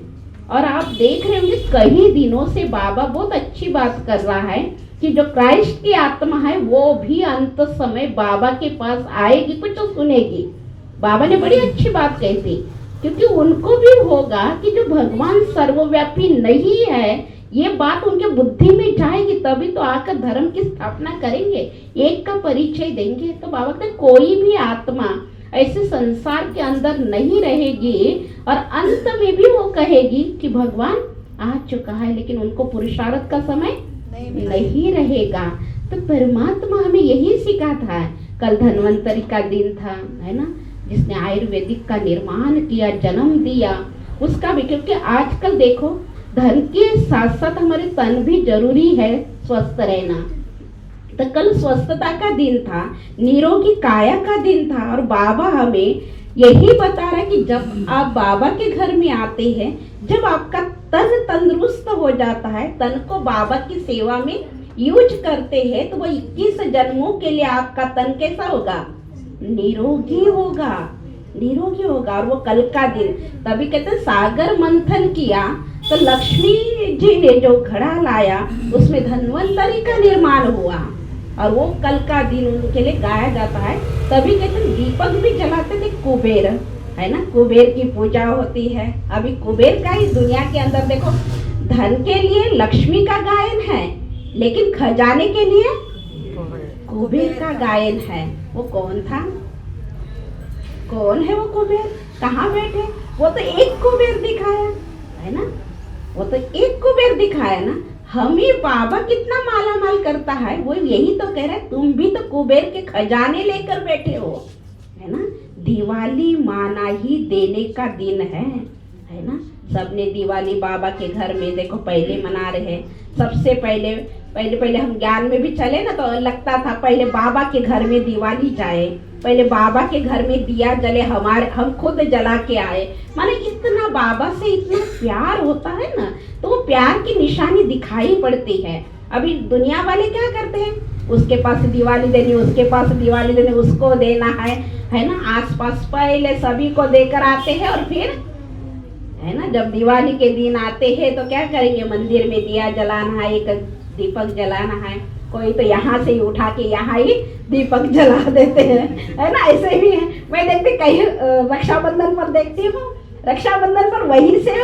और आप देख रहे होंगे कई दिनों से बाबा बहुत अच्छी बात कर रहा है कि जो क्राइस्ट की आत्मा है वो भी अंत समय बाबा के पास आएगी, कुछ तो सुनेगी। बाबा ने बड़ी अच्छी बात कही थी, क्योंकि उनको भी होगा कि जो भगवान सर्वव्यापी नहीं है, ये बात उनके बुद्धि में जाएगी, तभी तो आकर धर्म की स्थापना करेंगे, एक का परिचय देंगे। तो बाबा कहते कोई भी आत्मा ऐसे संसार के अंदर नहीं रहेगी और अंत में भी वो कहेगी कि भगवान आ चुका है, लेकिन उनको पुरुषार्थ का समय नहीं रहेगा। तो परमात्मा हमें यही सिखाता है। कल धन्वंतरी का दिन था, है ना, जिसने आयुर्वेदिक का निर्माण किया, जन्म दिया, उसका भी, क्योंकि आजकल देखो धन के साथ साथ हमारे तन भी जरूरी है स्वस्थ रहना। तो कल स्वस्थता का दिन था, निरोगी काया का दिन था, और बाबा हमें यही बता रहा है कि जब आप बाबा के घर में आते हैं, जब आपका तन तंदुरुस्त हो जाता है, तन को बाबा की सेवा में यूज करते हैं, तो वो 21 जन्मों के लिए आपका तन कैसा होगा, निरोगी होगा, निरोगी होगा। और वो कल का दिन, तभी कहते हैं सागर मंथन किया तो लक्ष्मी जी ने जो घड़ा लाया उसमें धन्वंतरी का निर्माण हुआ, और वो कल का दिन उनके लिए गाया जाता है। तभी कहते हैं दीपक भी जलाते थे कुबेर, है ना, कुबेर की पूजा होती है। अभी कुबेर का ही दुनिया के अंदर देखो, धन के लिए लक्ष्मी का गायन है, लेकिन खजाने के लिए कुबेर का गायन है। वो कौन था, कौन है वो कुबेर, कहाँ बैठे, वो तो एक कुबेर दिखाया, है ना, वो तो एक कुबेर दिखाया ना। हमें बाबा कितना माला माल करता है, वो यही तो कह रहा है, तुम भी तो कुबेर के खजाने लेकर बैठे हो, है ना। दिवाली माना ही देने का दिन है ना। सबने दिवाली बाबा के घर में देखो पहले मना रहे हैं। सबसे पहले हम ज्ञान में भी चले ना, तो लगता था पहले बाबा के घर में दिवाली जाए, पहले बाबा के घर में दिया जले, हम खुद जला के आए। माने इतना बाबा से इतना प्यार होता है ना, तो वो प्यार की निशानी दिखाई पड़ती है। अभी दुनिया वाले क्या करते हैं, उसके पास दिवाली देनी, उसके पास दिवाली देनी, उसको देना है ना, आसपास पहले सभी को देकर आते हैं, और फिर है ना जब दिवाली के दिन आते हैं तो क्या करेंगे, मंदिर में दिया जलाना है, एक दीपक जलाना है, कोई तो यहाँ से ही उठा के यहाँ ही दीपक जला देते हैं, है ना। ऐसे भी है, मैं देखती कहीं रक्षाबंधन पर देखती हूँ, रक्षाबंधन पर वहीं से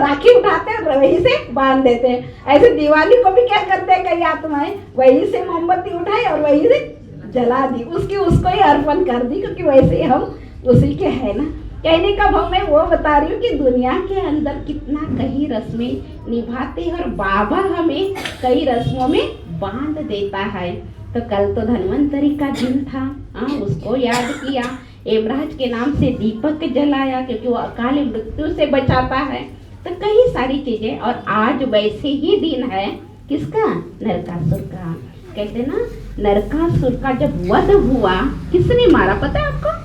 राखी उठाते हैं और वहीं से बांध देते हैं। ऐसे दिवाली को भी क्या करते हैं कई आत्माएं, वहीं से मोमबत्ती उठाई और वहीं से जला दी, उसको ही अर्पण कर दी, क्योंकि वैसे ही हम उसी के है ना। कहने का भाव मैं वो बता रही हूँ कि दुनिया के अंदर कितना कई रस्में निभाते हैं, और बाबा हमें कई रस्मों में बांध देता है। तो कल तो धन्वंतरी का दिन था, उसको याद किया, एमराज के नाम से दीपक जलाया, क्योंकि वो अकाल मृत्यु से बचाता है। तो कई सारी चीजें, और आज वैसे ही दिन है किसका, नरकासुर का। कहते ना नरकासुर का जब वध हुआ, किसने मारा पता है आपको?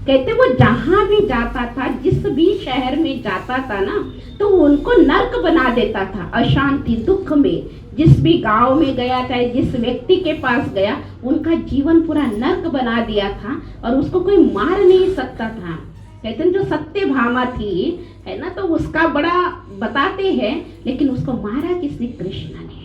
कहते वो जहां भी जाता था, जिस भी शहर में जाता था ना, तो उनको नर्क बना देता था, अशांति दुख में। जिस भी गांव में गया, चाहे जिस व्यक्ति के पास गया, उनका जीवन पूरा नर्क बना दिया था, और उसको कोई मार नहीं सकता था। कहते हैं जो सत्यभामा थी, है ना, तो उसका बड़ा बताते हैं, लेकिन उसको मारा किसने, कृष्ण ने।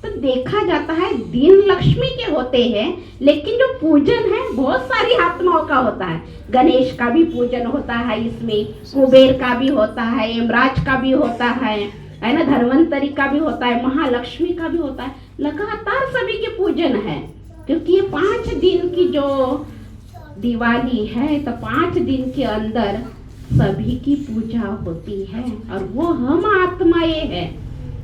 तो देखा जाता है दिन लक्ष्मी के होते हैं, लेकिन जो पूजन है बहुत सारी आत्माओं का होता है। गणेश का भी पूजन होता है, इसमें कुबेर का भी होता है, यमराज का भी होता है ना, धन्वंतरी का भी होता है, महालक्ष्मी का भी होता है। लगातार सभी के पूजन है, क्योंकि ये 5 दिन की जो दिवाली है, तो 5 दिन के अंदर सभी की पूजा होती है, और वो हम आत्माएं हैं,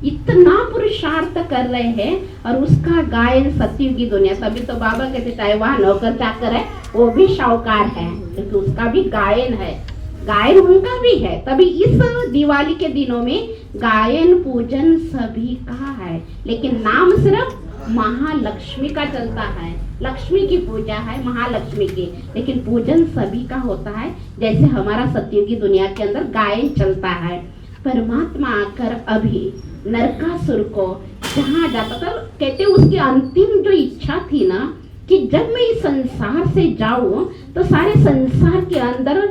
इतना पुरुषार्थ कर रहे हैं और उसका गायन सत्युग की दुनिया। तभी तो बाबा कहते चाहे वहाँ नौकर चाकर है वो भी शाहूकार है, क्योंकि उसका भी गायन है, गायन उनका भी है। तभी इस दिवाली के दिनों में गायन पूजन सभी का है, लेकिन नाम सिर्फ महालक्ष्मी का चलता है। लक्ष्मी की पूजा है, महालक्ष्मी की, लेकिन पूजन सभी का होता है। जैसे हमारा सत्युगी दुनिया के अंदर गायन चलता है। परमात्मा आकर अभी नरकासुर को जहाँ जाता था, कहते उसकी अंतिम जो इच्छा थी ना कि जब मैं इस संसार से जाऊं तो सारे संसार के अंदर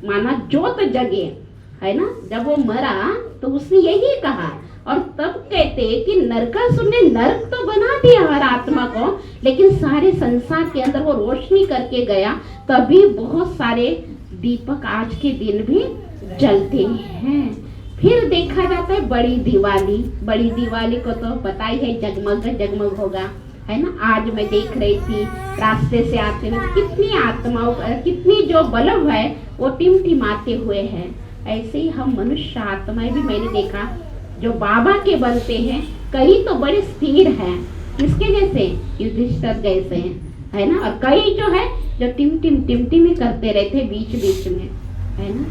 माना जोत जगे, है ना। जब वो मरा तो उसने यही कहा, और तब कहते कि नरकासुर ने नरक तो बना दिया हर आत्मा को, लेकिन सारे संसार के अंदर वो रोशनी करके गया। तभी बहुत सारे दीपक आज के दिन भी जलते हैं। फिर देखा जाता है बड़ी दिवाली। बड़ी दिवाली को तो पता ही है, जगमग जगमग होगा, है ना। आज मैं देख रही थी रास्ते से आते हुए कितनी आत्माओं, कितनी जो बल्ब है वो टिमटिमाते हुए हैं। ऐसे ही हम मनुष्य आत्माएं भी मैंने देखा जो बाबा के बनते हैं, कई तो बड़े स्थिर हैं, किसके जैसे, युधिष्ठिर जैसे हैं, है ना। और कई जो है जो टिम टिम ही करते रहते बीच बीच में, है ना।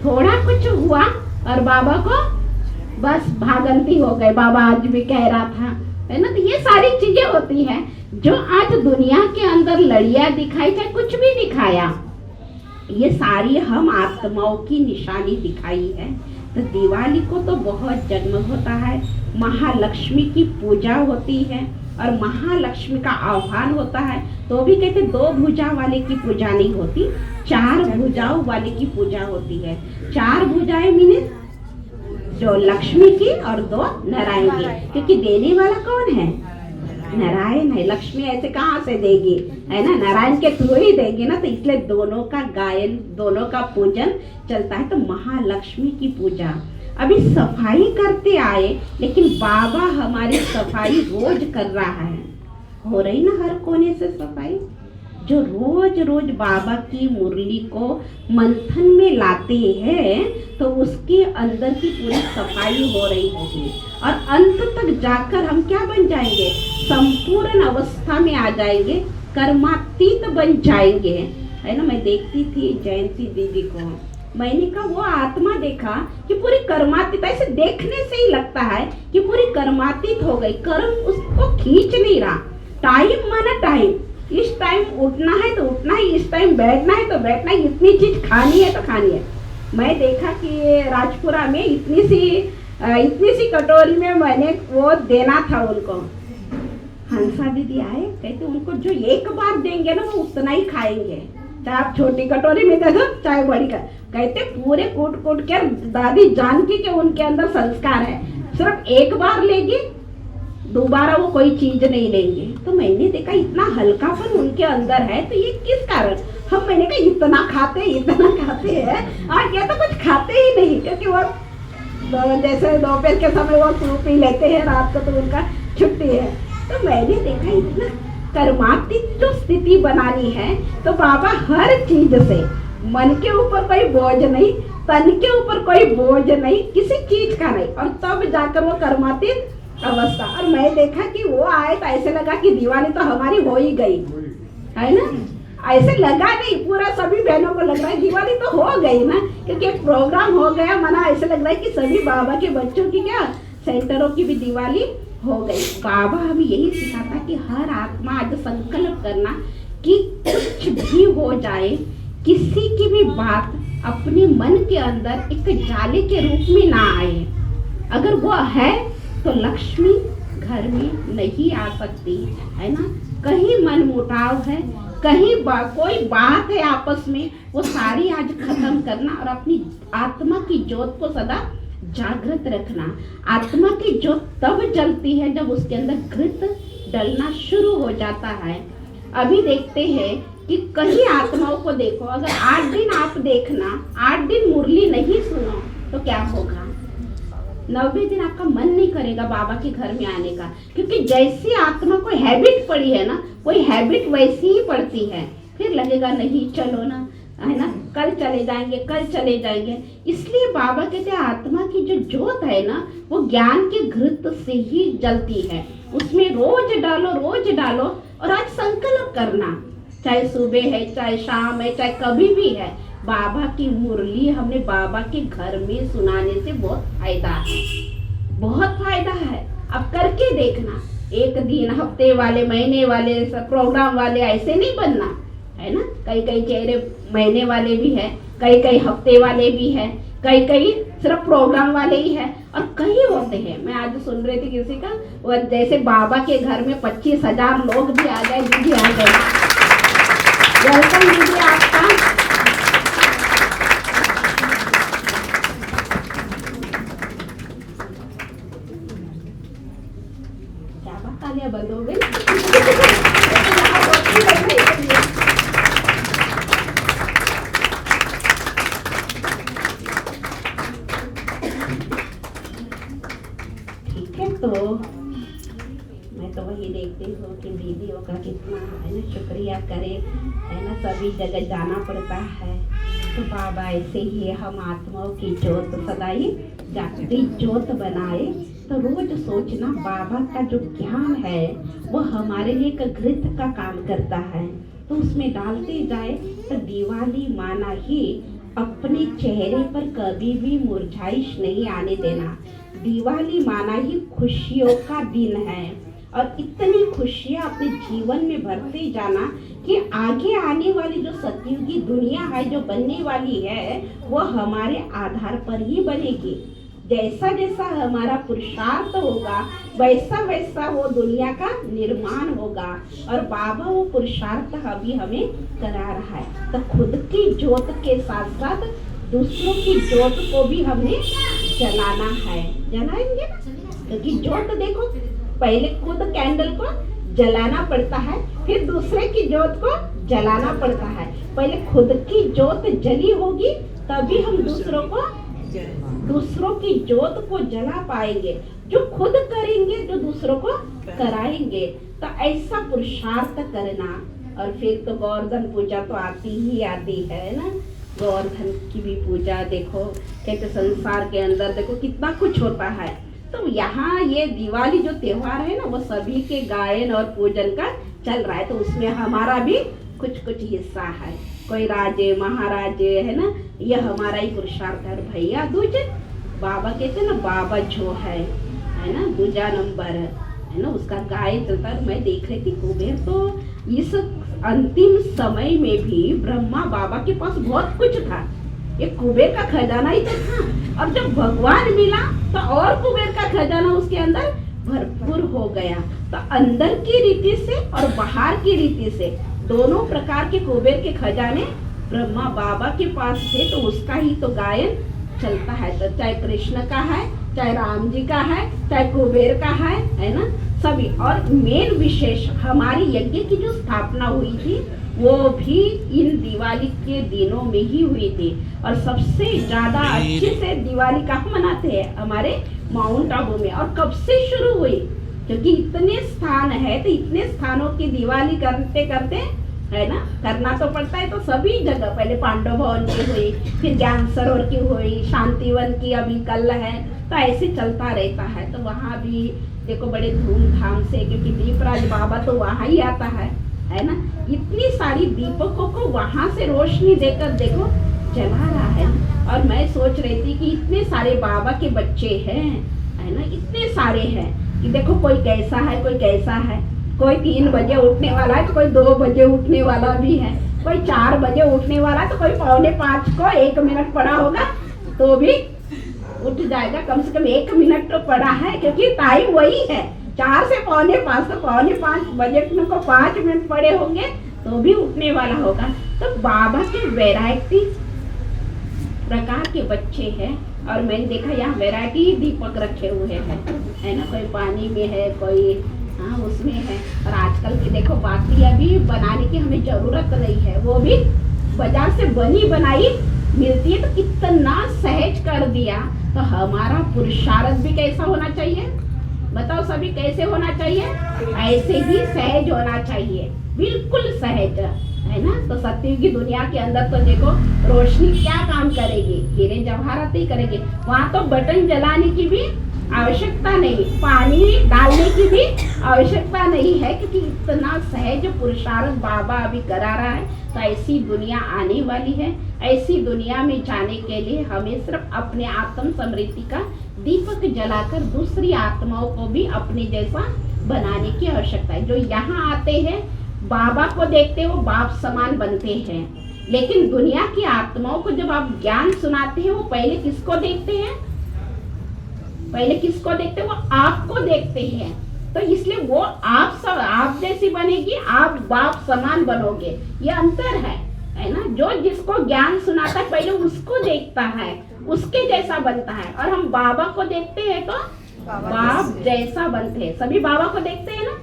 थोड़ा कुछ हुआ और बाबा को बस भागंती हो गए। बाबा आज भी कह रहा था, है ना। तो ये सारी चीजें होती हैं जो आज दुनिया के अंदर लड़ियां दिखाई, चाहे कुछ भी दिखाया, ये सारी हम आत्माओं की निशानी दिखाई है। तो दिवाली को तो बहुत जगमग होता है, महालक्ष्मी की पूजा होती है और महालक्ष्मी का आह्वान होता है। तो भी कहते 2 भुजा वाले की पूजा नहीं होती, 4 भुजाओं वाले की पूजा होती है। 4 भुजाएं मीने जो लक्ष्मी की और 2 नारायण की, क्योंकि देने वाला कौन है, नारायण है। लक्ष्मी ऐसे कहाँ से देगी, है ना, नारायण के थ्रू ही देगी ना। तो इसलिए दोनों का गायन, दोनों का पूजन चलता है। तो महालक्ष्मी की पूजा अभी सफाई करते आए, लेकिन बाबा हमारी सफाई रोज कर रहा है। हो रही ना हर कोने से सफाई, जो रोज रोज बाबा की मुरली को मंथन में लाते हैं तो उसके अंदर की पूरी सफाई हो रही होगी, और अंत तक जाकर हम क्या बन जाएंगे, संपूर्ण अवस्था में आ जाएंगे, कर्मातीत बन जाएंगे, है ना। मैं देखती थी जयंती दीदी को, मैंने कहा वो आत्मा देखा कि पूरी कर्मातीत, ऐसे देखने से ही लगता है कि पूरी कर्मातीत हो गई। कर्म उसको खींच नहीं रहा। टाइम माना टाइम, इस टाइम उठना है तो उठना है, इस टाइम बैठना है तो बैठना है, इतनी चीज खानी है तो खानी है। मैं देखा कि राजपुरा में इतनी सी कटोरी में मैंने वो देना था उनको। हंसा दीदी आए, कहते उनको जो एक बार देंगे ना वो उतना ही खाएंगे, चाहे आप छोटी कटोरी में दे दो चाहे बड़ी का। कहते पूरे कूट कूट कर दादी जानती कि उनके अंदर संस्कार है, सिर्फ एक बार लेगी, दोबारा वो कोई चीज नहीं लेंगे। तो मैंने देखा इतना हल्कापन उनके अंदर है, तो ये किस कारण, मैंने कहा इतना खाते हैं, और ये तो कुछ खाते ही नहीं, क्योंकि वो जैसे दोपहर के समय वो सूप पी लेते हैं, रात को तो उनका छुट्टी है। तो मैंने देखा इतना कर्मातीत जो स्थिति बनानी है, तो बाबा हर चीज से, मन के ऊपर कोई बोझ नहीं, तन के ऊपर कोई बोझ नहीं, किसी चीज का नहीं, और तब जाकर वो कर्मातीत अवस्था। और मैं देखा कि वो आए तो ऐसे लगा कि दिवाली तो हमारी हो ही गई, है ना। ऐसे लगा नहीं, पूरा सभी बहनों को लग रहा है दिवाली तो हो गई ना, क्योंकि एक प्रोग्राम हो गया मना। ऐसे लग रहा है कि सभी बाबा के बच्चों की क्या, सेंटरों की भी दिवाली हो गई। बाबा हमें यही सिखाता कि हर आत्मा आज संकल्प करना कि कुछ भी हो जाए, किसी की भी बात अपने मन के अंदर एक जाले के रूप में ना आए। अगर वो है तो लक्ष्मी घर में नहीं आ सकती, है ना। कहीं मन मुटाव है, कहीं कोई बात है आपस में, वो सारी आज खत्म करना और अपनी आत्मा की ज्योत को सदा जागृत रखना। आत्मा की ज्योत तब जलती है जब उसके अंदर घृत डलना शुरू हो जाता है। अभी देखते हैं कि कई आत्माओं को देखो, अगर 8 दिन आप देखना, 8 दिन मुरली नहीं सुनो तो क्या होगा, 9वें दिन आपका मन नहीं करेगा बाबा के घर में आने का, क्योंकि जैसी आत्मा को हैबिट पड़ी है ना, कोई हैबिट वैसी ही पड़ती है। फिर लगेगा नहीं चलो ना, है ना, कल चले जाएंगे, कल चले जाएंगे। इसलिए बाबा कहते हैं आत्मा की जो ज्योत है ना, वो ज्ञान के घृत से ही जलती है। उसमें रोज डालो, रोज डालो, और आज संकल्प करना, चाहे सुबह है, चाहे शाम है, चाहे कभी भी है, बाबा की मुरली हमने बाबा के घर में सुनाने से बहुत फायदा है, बहुत फायदा है। अब करके देखना, एक दिन हफ्ते वाले, महीने वाले, प्रोग्राम वाले ऐसे नहीं बनना, है ना। कई कई चेहरे महीने वाले भी है, कई कई हफ्ते वाले भी है, कई कई सिर्फ प्रोग्राम वाले ही है, और कई होते हैं। मैं आज सुन रही थी किसी का, वो जैसे बाबा के घर में 25,000 लोग भी आ गए। दीदी आ गए, वेलकम दीदी आपका। क्या बात, तालियां बंद हो गई। तो मैं तो वही देखती हूँ कि दीदियों का कितना है ना शुक्रिया करे, है ना। सभी जगह जाना पड़ता है, तो बाबा ऐसे ही हम आत्माओं की ज्योत सदाई जागती ज्योत बनाए। तो रोज सोचना बाबा का जो ज्ञान है वो हमारे लिए एक घृत का काम करता है, तो उसमें डालते जाए तो दिवाली माना ही अपने चेहरे पर कभी भी मुरझाइश नहीं आने देना। दिवाली माना ही खुशियों का दिन है, और इतनी खुशियाँ अपने जीवन में भरते जाना कि आगे आने वाली जो सतयुगी दुनिया है जो बनने वाली है, वो हमारे आधार पर ही बनेगी। जैसा जैसा हमारा पुरुषार्थ होगा वैसा वैसा वो दुनिया का निर्माण होगा, और बाबा वो पुरुषार्थ अभी हमें करा रहा है। तो खुद की ज्योत के साथ साथ दूसरों की ज्योत को भी हमने जलाना है, जलाएंगे ना। क्योंकि ज्योत देखो, पहले खुद कैंडल को जलाना पड़ता है, फिर दूसरे की ज्योत को जलाना पड़ता है। पहले खुद की ज्योत जली होगी तभी हम दूसरों की ज्योत को जला पाएंगे। जो खुद करेंगे जो दूसरों को कराएंगे, तो ऐसा पुरुषार्थ करना। और फिर तो गोवर्धन पूजा तो आती ही आती है ना। गोवर्धन की भी पूजा देखो, कहते संसार के अंदर देखो कितना कुछ होता है। तो यहाँ ये दिवाली जो त्योहार है ना, वो सभी के गायन और पूजन का चल रहा है, तो उसमें हमारा भी कुछ कुछ हिस्सा है। कोई राजे महाराजे है ना, ये हमारा ही पुरुषार्थ है। भैया दूजे बाबा कहते ना, बाबा जो है ना, दूजा नंबर है ना, उसका गायन चलता है। मैं देख रही थी कुबेर तो इस अंतिम समय में भी ब्रह्मा बाबा के पास बहुत कुछ था, ये कुबेर का खजाना ही तो था। और जब भगवान मिला तो और कुबेर का खजाना उसके अंदर भरपूर हो गया। तो अंदर की रीति से और बाहर की रीति से दोनों प्रकार के कुबेर के खजाने ब्रह्मा बाबा के पास थे, तो उसका ही तो गायन चलता है। तो चाहे कृष्ण का है, चाहे राम जी का है, चाहे कुबेर का है ना, सभी। और मेन विशेष हमारी यज्ञ की जो स्थापना हुई थी वो भी इन दिवाली के दिनों में ही हुई थी। और सबसे ज्यादा अच्छे से दिवाली कहाँ मनाते हैं? हमारे माउंट आबू में। और कब से शुरू हुई? क्योंकि इतने स्थान है, तो इतने स्थानों की दिवाली करते करते है ना, करना तो पड़ता है। तो सभी जगह पहले पांडव भवन की हुई, फिर ज्ञान सरोवर की हुई, शांतिवन की अभी कल है, तो ऐसे चलता रहता है। तो वहाँ भी देखो बड़े धूमधाम से, क्योंकि दीपराज बाबा तो वहाँ ही आता है ना। इतनी सारी दीपकों को वहाँ से रोशनी देकर देखो जला रहा है। और मैं सोच रही थी कि इतने सारे बाबा के बच्चे हैं, है ना, इतने सारे हैं कि देखो कोई कैसा है, कोई कैसा है, कोई 3 बजे उठने वाला है, तो कोई 2 बजे उठने वाला भी है, कोई 4 बजे उठने वाला, तो कोई 4:45 को 1 मिनट पड़ा होगा तो भी उठ जाएगा। कम से कम 1 मिनट तो पड़ा है, क्योंकि टाइम वही है 4 से 4:45, तो 4:45 बजे को 5 मिनट पड़े होंगे तो भी उठने वाला होगा। तो बाबा के वैरायटी प्रकार के बच्चे हैं। और मैंने देखा यहाँ वैरायटी दीपक रखे हुए हैं, है ना, कोई पानी में है, कोई हाँ उसमें है। और आजकल की देखो बातियाँ भी बनाने की हमें जरूरत नहीं है, वो भी बाजार से बनी बनाई मिलती है। तो कितना सहज कर दिया। तो हमारा पुरुषार्थ भी कैसा होना चाहिए? बताओ सभी कैसे होना चाहिए? ऐसे ही सहज होना चाहिए, बिल्कुल सहज, है ना। तो सत्युग की दुनिया के अंदर तो देखो रोशनी क्या काम करेगी, हीरे जवाहरात ही करेगी। वहाँ तो बटन जलाने की भी आवश्यकता नहीं, पानी डालने की भी आवश्यकता नहीं है, क्योंकि इतना सहज पुरुषार्थ बाबा अभी करा रहा है। तो ऐसी दुनिया आने वाली है। ऐसी दुनिया में जाने के लिए हमें सिर्फ अपने आत्म समृद्धि का दीपक जलाकर दूसरी आत्माओं को भी अपने जैसा बनाने की आवश्यकता है। जो यहाँ आते हैं बाबा को देखते हैं वो बाप समान बनते हैं, लेकिन दुनिया की आत्माओं को जब आप ज्ञान सुनाते हैं वो पहले किसको देखते हैं? पहले किसको देखते हैं? वो आपको देखते हैं। तो इसलिए वो आप जैसी बनेगी, आप बाप समान बनोगे, ये अंतर है ना। जो जिसको ज्ञान सुनाता है पहले उसको देखता है, उसके जैसा बनता है। और हम बाबा को देखते हैं तो बाप जैसा बनते हैं। सभी बाबा को देखते हैं ना।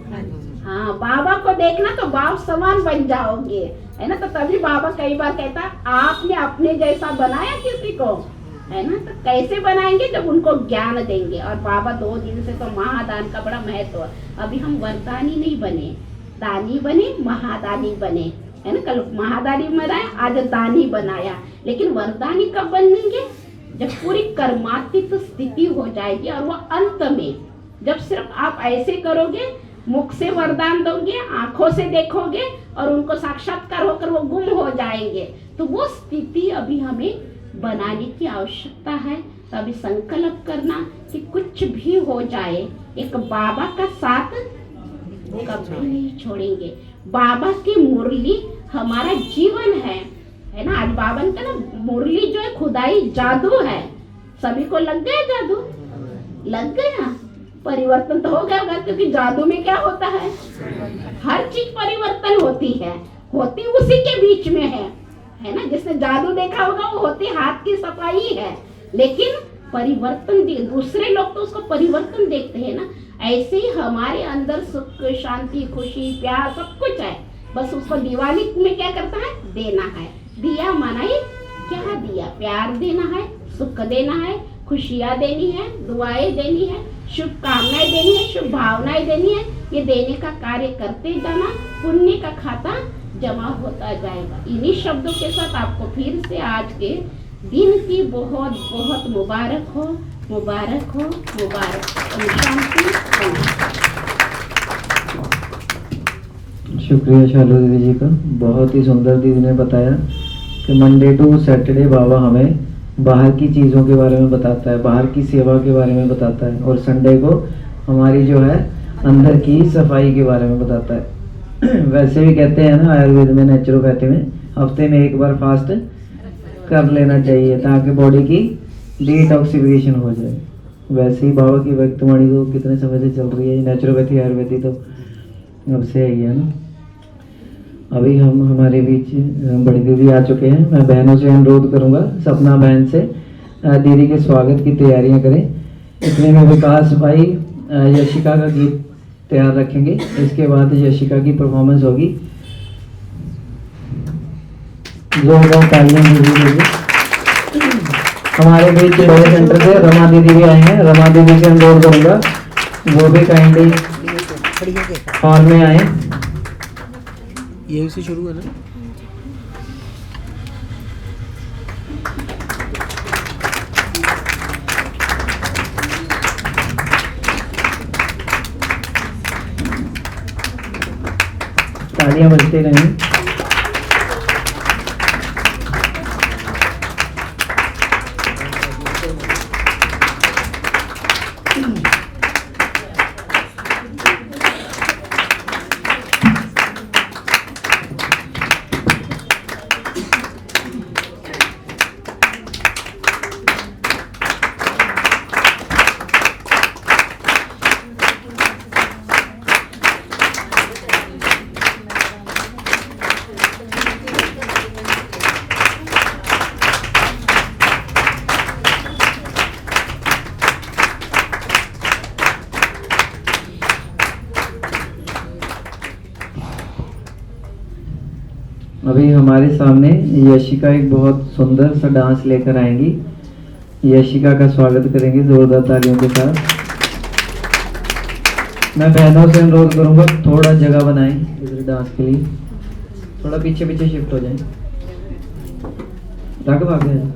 हाँ, बाबा को देखना तो बाप समान बन जाओगे, है ना। तो तभी बाबा कई बार कहता है आपने अपने जैसा बनाया किसी को, है ना। तो कैसे बनाएंगे? जब उनको ज्ञान देंगे। और बाबा 2 दिन से तो महादान का बड़ा महत्व है। अभी हम वरदानी नहीं बने, दानी बने, महादानी बने, है ना। कल महादानी बनाया, आज दानी बनाया। लेकिन वरदानी कब बनेंगे? जब पूरी कर्मातीत स्थिति हो जाएगी। और वो अंत में जब सिर्फ आप ऐसे करोगे, मुख से वरदान दोगे, आंखों से देखोगे और उनको साक्षात्कार होकर वो गुम हो जाएंगे, तो वो स्थिति अभी हमें बनाने की आवश्यकता है। तो अभी संकल्प करना कि कुछ भी हो जाए, एक बाबा का साथ कभी नहीं छोड़ेंगे। बाबा की मुरली हमारा जीवन है ना। आज बाबा का ना मुरली जो है खुदाई जादू है। सभी को लग गया जादू? लग गया। परिवर्तन तो हो गया होगा, क्योंकि जादू में क्या होता है? हर चीज परिवर्तन होती है, होती उसी के बीच में है ना। जिसने जादू देखा होगा वो होती हाथ की सफाई है, लेकिन परिवर्तन दूसरे लोग तो उसको परिवर्तन देखते हैं ना। ऐसे ही हमारे अंदर सुख, शांति, खुशी, प्यार सब कुछ है। बस उसको दिवाली में क्या करता है? देना है। दिया मनाई, क्या दिया? प्यार देना है, सुख देना है, खुशियाँ देनी है, दुआएं देनी है, शुभकामनाएं देनी है, शुभ भावनाएं देनी है। ये देने का कार्य करते जाना, पुण्य का खाता जमा होता जाएगा। इन्हीं शब्दों के साथ आपको फिर से आज के दिन की बहुत बहुत मुबारक हो, मुबारक हो, मुबारक हो। शांति। शुक्रिया शालू दीदी जी का। बहुत ही सुंदर दीदी ने बताया कि मंडे टू सैटरडे बाबा हमें बाहर की चीज़ों के बारे में बताता है, बाहर की सेवा के बारे में बताता है, और संडे को हमारी जो है अंदर की सफाई के बारे में बताता है। वैसे भी कहते हैं ना आयुर्वेद में, नेचुरोपैथी में, हफ्ते में एक बार फास्ट कर लेना चाहिए ताकि बॉडी की डिटॉक्सिफिकेशन हो जाए। वैसे ही बाबा की व्यक्तवाणी तो कितने समय से चल रही है, नेचुरोपैथी आयुर्वेदी तो अब से ही है ना। अभी हम हमारे बीच बड़ी दीदी आ चुके हैं। मैं बहनों से अनुरोध करूंगा, सपना बहन से दीदी के स्वागत की तैयारियां करें। इतने में विकास भाई यशिका का गीत तैयार रखेंगे। इसके बाद यशिका की परफॉर्मेंस होगी। जोरदार तालियां दीदी। हमारे बीच बड़े सेंटर से रमा दीदी भी आए हैं। रमा दीदी से अनुरोध करूंगा वो भी काइंडली हॉल में आए। यहीं से शुरू है ना। तालियां बजते रहें। अभी हमारे सामने यशिका एक बहुत सुंदर सा डांस लेकर आएंगी। यशिका का स्वागत करेंगे जोरदार तालियों के साथ। मैं बहनों से अनुरोध करूंगा थोड़ा जगह बनाएं इधर डांस के लिए, थोड़ा पीछे पीछे शिफ्ट हो जाएं। राघव आगे आ जाओ।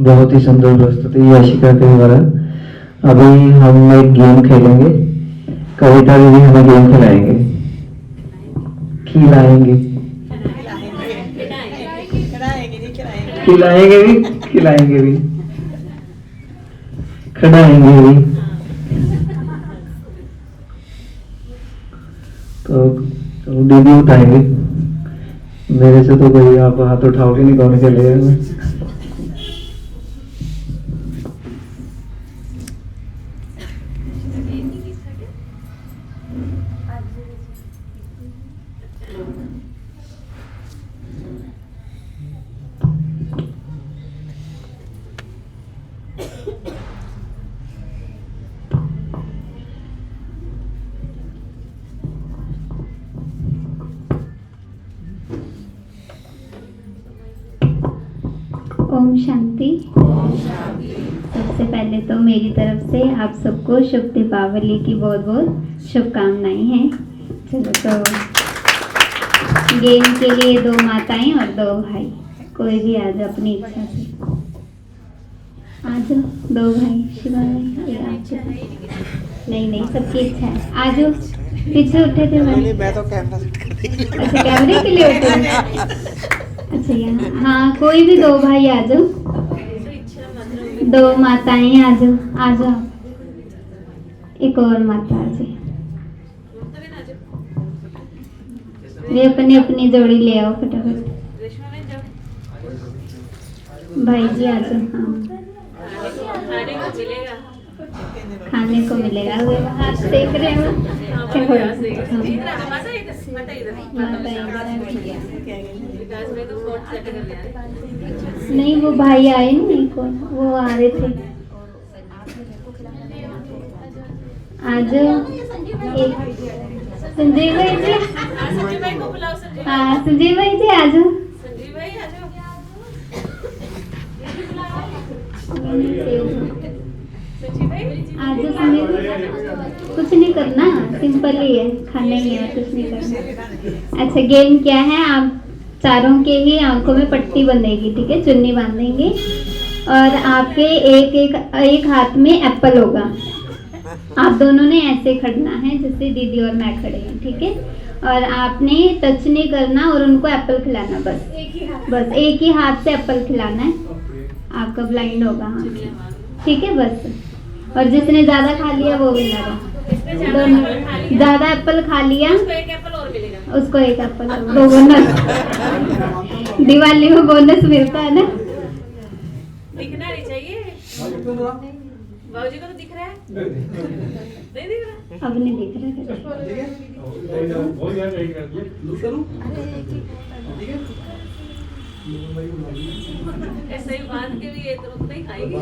बहुत ही सुंदर प्रस्तुति यशिका के द्वारा। अभी हम एक गेम खेलेंगे, कविता दीदी हमें गेम खिलाएंगे, खिलाएंगे खिलाएंगे भी खिलाएंगे भी। खड़ाएंगे भी। तो दीदी उठाएंगे, मेरे से तो कोई आप हाथ उठाओगे नहीं, कौन के लिए। ओम शांति। सबसे पहले तो मेरी तरफ से आप सबको शुभ दीपावली की बहुत बहुत शुभकामनाएं हैं। चलो तो गेम के लिए 2 माताएं और 2 भाई, कोई भी आ जाओ अपनी इच्छा से। आ जाओ 2 भाई, शिवा भाई, ये आपके नहीं सबकी इच्छा है। आ जाओ, पीछे उठे थे भाई। नहीं, मैं तो कैमरा सेट कर देंगे। अच्छा, कैमरे के लिए उठे। अच्छा यहाँ, हाँ कोई भी 2 भाई आ जाओ, 2 माताएं आ जाओ, आ जाओ। एक और माता आ जाए, वे अपनी अपनी जोड़ी ले आओ फटाफट। भाई जी आ जाओ। हाँ खाने को मिलेगा, वे हाथ देख रहे हो। नहीं वो भाई आए नहीं, कौन वो आ रहे थे। आज एक संजय भाई जी, हाँ संजय भाई जी आ जाओ। आज कुछ नहीं करना, सिंपल ही है, खाने ही है, कुछ नहीं करना। अच्छा गेम क्या है, आप चारों के ही आंखों में पट्टी बंधेगी, ठीक है, चुन्नी बांधेंगे और आपके एक हाथ में एप्पल होगा। आप दोनों ने ऐसे खड़ना है जैसे दीदी और मैं खड़े हैं, ठीक है, और आपने टच नहीं करना और उनको एप्पल खिलाना, बस एक ही हाथ से एप्पल खिलाना है। आपका ब्लाइंड होगा, हाँ ठीक है बस। और जिसने ज्यादा खा लिया वो विनर है। दोनों ज्यादा एप्पल खा लिया उसको एक एप्पल और बोनस। दिवाली में बोनस मिलता है ना। दिखना नहीं चाहिए बाबूजी को, तो दिख रहा है नहीं दिख रहा, अब नहीं दिख रहा। ऐसे ही बांध के भी ये तो नहीं खाएगी।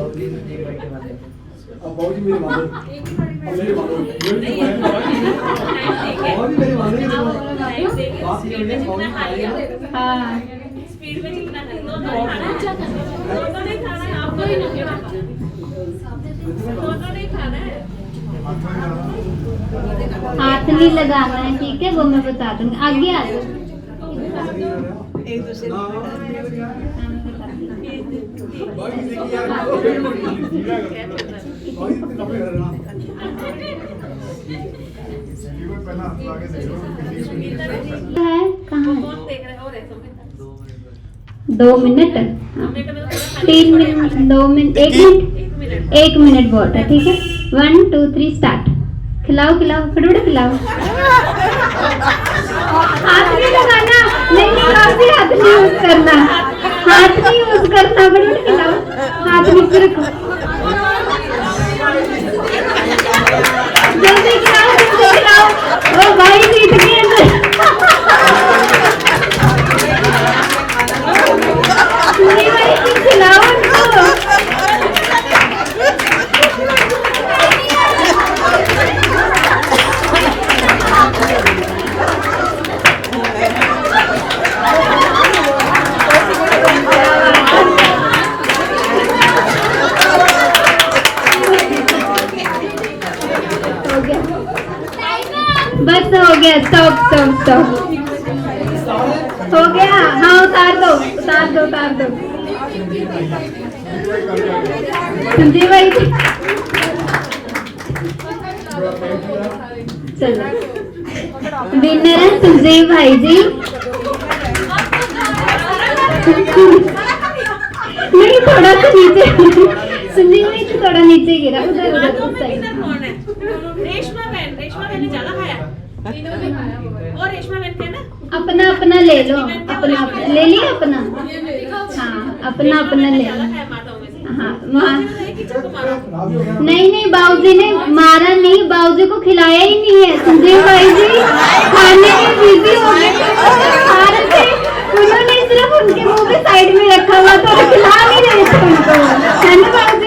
अब बाबूजी मेरे बांधो, अब मेरे बांधो, बाबूजी मेरे बांधो। हाँ स्पीड में जितना दोनों नहीं खाना है, आपको दोनों नहीं खाना है। हाथ नहीं लगाना है, ठीक है, वो मैं बता दूंगी। आगे आ जाओ। एक दूसरे है कहाँ है? कौन देख रहा है? और है 2 मिनट, 3 मिनट, 2 मिनट, 1 मिनट बहुत है, ठीक है। 1 2 3 स्टार्ट। खिलाओ फटाफट खिलाओ। हाथ नहीं लगाना, नहीं काफी हाथ नहीं यूज करना, हाथ नहीं यूज करना, फटाफट खिलाओ। हाथ नीचे रखो, जल्दी खिलाओ। ओ भाई जीत गए। नहीं भाई खिलाओ उनको। बस हो गया, स्टॉप। हो गया, हाँ उतार दो। संजय भाई चलो विनर है संजय भाई जी। नहीं थोड़ा सा नीचे, संजीव भाई थोड़ा नीचे गिरा, उधर उधर बातों उस में साइड। किधर कौन है? रेशमा बहन ने ज्यादा खाया। और रेशमा बहन थे ना? अपना अपना ले लो, अपना अपना ले लिया अपना। हाँ अपना अपना ले ज्यादा लो। खाया माताओं में से। हाँ वहाँ एक ही चक्कर मारा। नहीं बाबूजी ने मारा नहीं, बाबूजी को खिलाया ही नहीं है। संजीव भाई जी खाने में बिजी हो गए, खा रहे थे, उन्होंने सिर्फ उनके मुंह पे साइड में रखा हुआ था, खिला नहीं रहे थे उनको, है ना बाबूजी?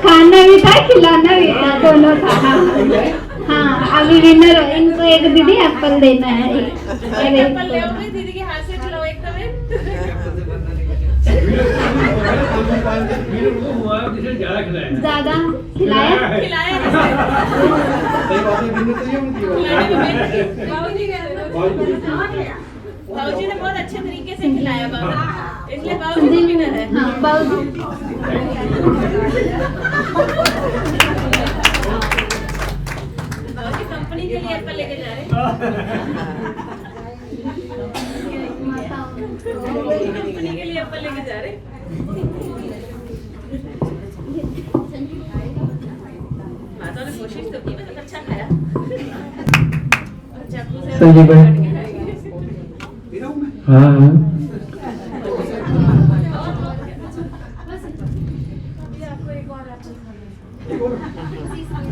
खाना भी था, खिलाना भी था, दोनों था। हाँ अभी विनर इनको एक दीदी एप्पल देना है। एप्पल ले आओ दीदी के हाथ से, खिलाओ एक कमेंट। ज्यादा खिलाया खिलाया बाबूजी ने बहुत अच्छे तरीके से खिलाया बाबू, इसलिए बाबूजी विनर है। हाँ बाबूजी बाबूजी कंपनी के लिए एप्पल लेके जा रहे हैं। कंपनी के लिए एप्पल लेके जा रहे हैं। माता ने कोशिश तो की, मतलब अच्छा खाया। संजीव भाई। हाँ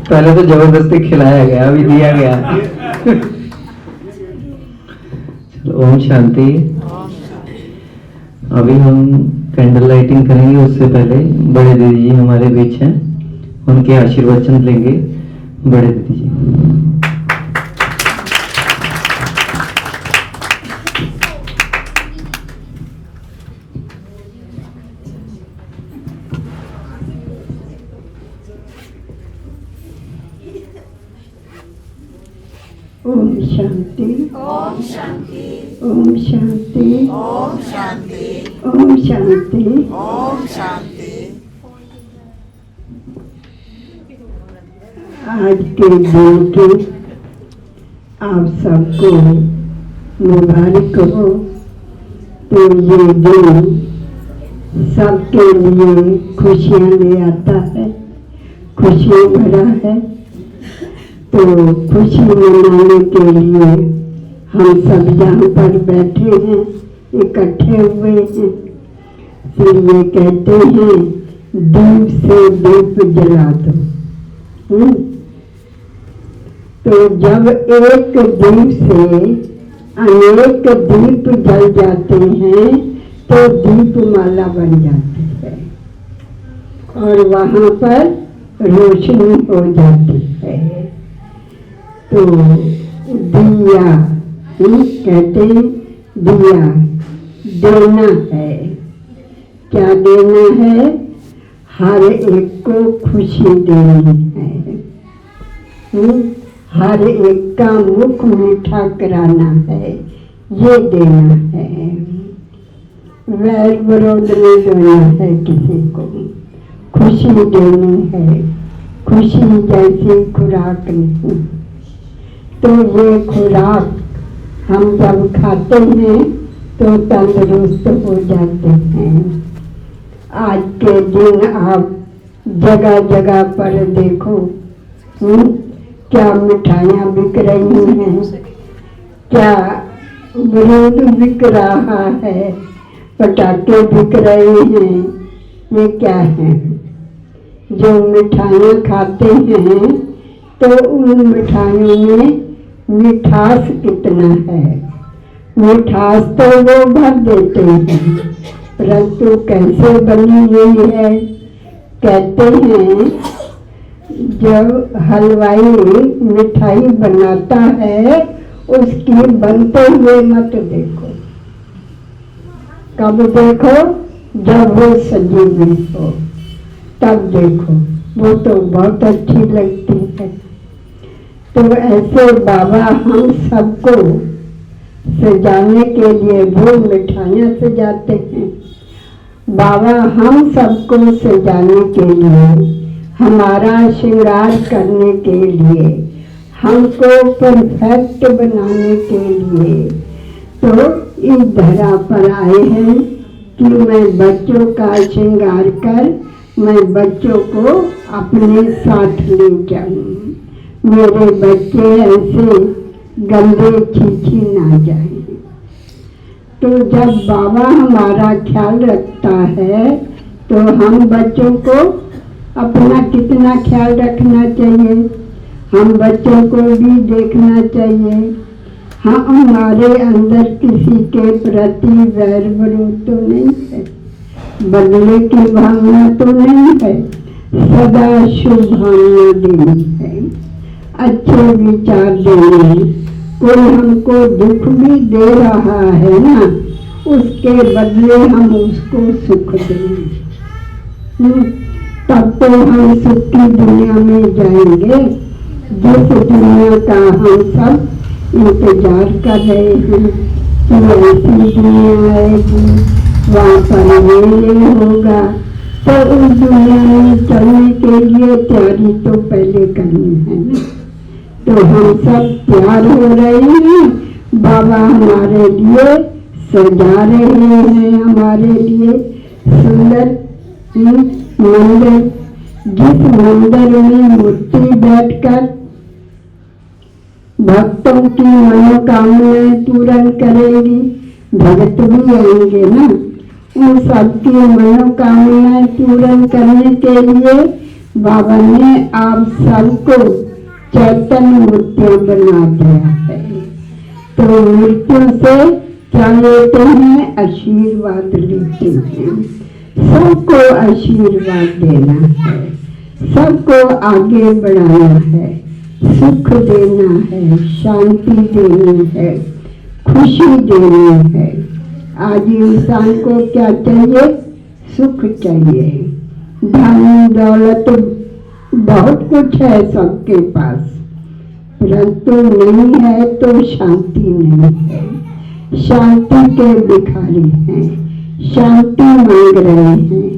पहले तो जबरदस्ती खिलाया गया, अभी दिया गया। चलो ओम शांति। अभी हम कैंडल लाइटिंग करेंगे, उससे पहले बड़े दीदी जी हमारे बीच हैं, उनके आशीर्वचन लेंगे। बड़े दीदी जी। ओम शांति, ओम शांति, ओम शांति, ओम शांति, ओम शांति, ओम शांति। आज के दिन की आप सबको मुबारक हो। तो ये दिन सबके लिए खुशियाँ ले आता है, खुशियाँ भरा है। तो खुशी मनाने के लिए हम सब यहाँ पर बैठे हैं, इकट्ठे हुए हैं। इसलिए कहते हैं दीप से दीप जला दो। तो जब एक दीप से अनेक दीप जल जाते हैं तो दीपमाला बन जाती है और वहाँ पर रोशनी हो जाती है। तो दिया कहते हैं, दिया देना है। क्या देना है? हर एक को खुशी देनी है। हर एक का मुख मीठा कराना है, ये देना है। वैर विरोध नहीं देना है किसी को, खुशी देनी है। खुशी जैसी खुराक नहीं। तो ये खुराक हम जब खाते हैं तो तंदुरुस्त हो जाते हैं। आज के दिन आप जगह जगह पर देखो, क्या मिठाइयाँ बिक रही हैं, क्या दूध बिक रहा है, पटाखे बिक रहे हैं। ये क्या है? जो मिठाइयाँ खाते हैं तो उन मिठाइयों में मिठास कितना है? मिठास तो वो भर देते हैं, परंतु कैसे बनी हुई है? कहते हैं जब हलवाई मिठाई बनाता है उसकी बनते हुए मत देखो। कब देखो? जब वो सजी हुई हो तब देखो, वो तो बहुत अच्छी लगती है। तो ऐसे बाबा हम सबको सजाने के लिए वो मिठाइयाँ सजाते हैं। बाबा हम सबको सजाने के लिए, हमारा श्रृंगार करने के लिए, हमको परफेक्ट बनाने के लिए तो इस धरा पर आए हैं कि मैं बच्चों का श्रृंगार कर मैं बच्चों को अपने साथ ले जाऊं, मेरे बच्चे ऐसे गंदे छीछी ना जाएं। तो जब बाबा हमारा ख्याल रखता है तो हम बच्चों को अपना कितना ख्याल रखना चाहिए, हम बच्चों को भी देखना चाहिए। हाँ, हमारे अंदर किसी के प्रति वैर विरोध तो नहीं है, बदले की भावना तो नहीं है, सदा शुभ भावना देनी है, अच्छे विचार देने हैं। कोई हमको दुख भी दे रहा है ना, उसके बदले हम उसको सुख देंगे, तब तो हम सुख की दुनिया में जाएंगे, जिस दुनिया का हम सब इंतजार कर रहे हैं कि ऐसी दुनिया आएगी, वहाँ पर मेले होगा। तो उस दुनिया में चलने के लिए तैयारी तो पहले करनी है ना। तो हम सब तैयार हो रहे हैं, बाबा हमारे लिए सजा रहे हैं, हमारे लिए सुंदर मंदिर, जिस मंदिर में मूर्ति बैठकर भक्तों की मनोकामनाएं पूर्ण करेगी। भगत भी आएंगे ना, उन सबकी मनोकामनाएं पूर्ण करने के लिए बाबा ने आप सबको चैतन्य मूर्तियां बना दिया है। तो मूर्तियों से क्या लेते हैं? आशीर्वाद लेते हैं। सबको आशीर्वाद देना है, सबको आगे बढ़ाना है, सुख देना है, शांति देनी है, खुशी देनी है। आज इंसान को क्या चाहिए? सुख चाहिए। धन दौलत बहुत कुछ है सबके पास, परंतु नहीं है तो शांति नहीं है। शांति के भिखारी हैं, शांति मांग रहे हैं।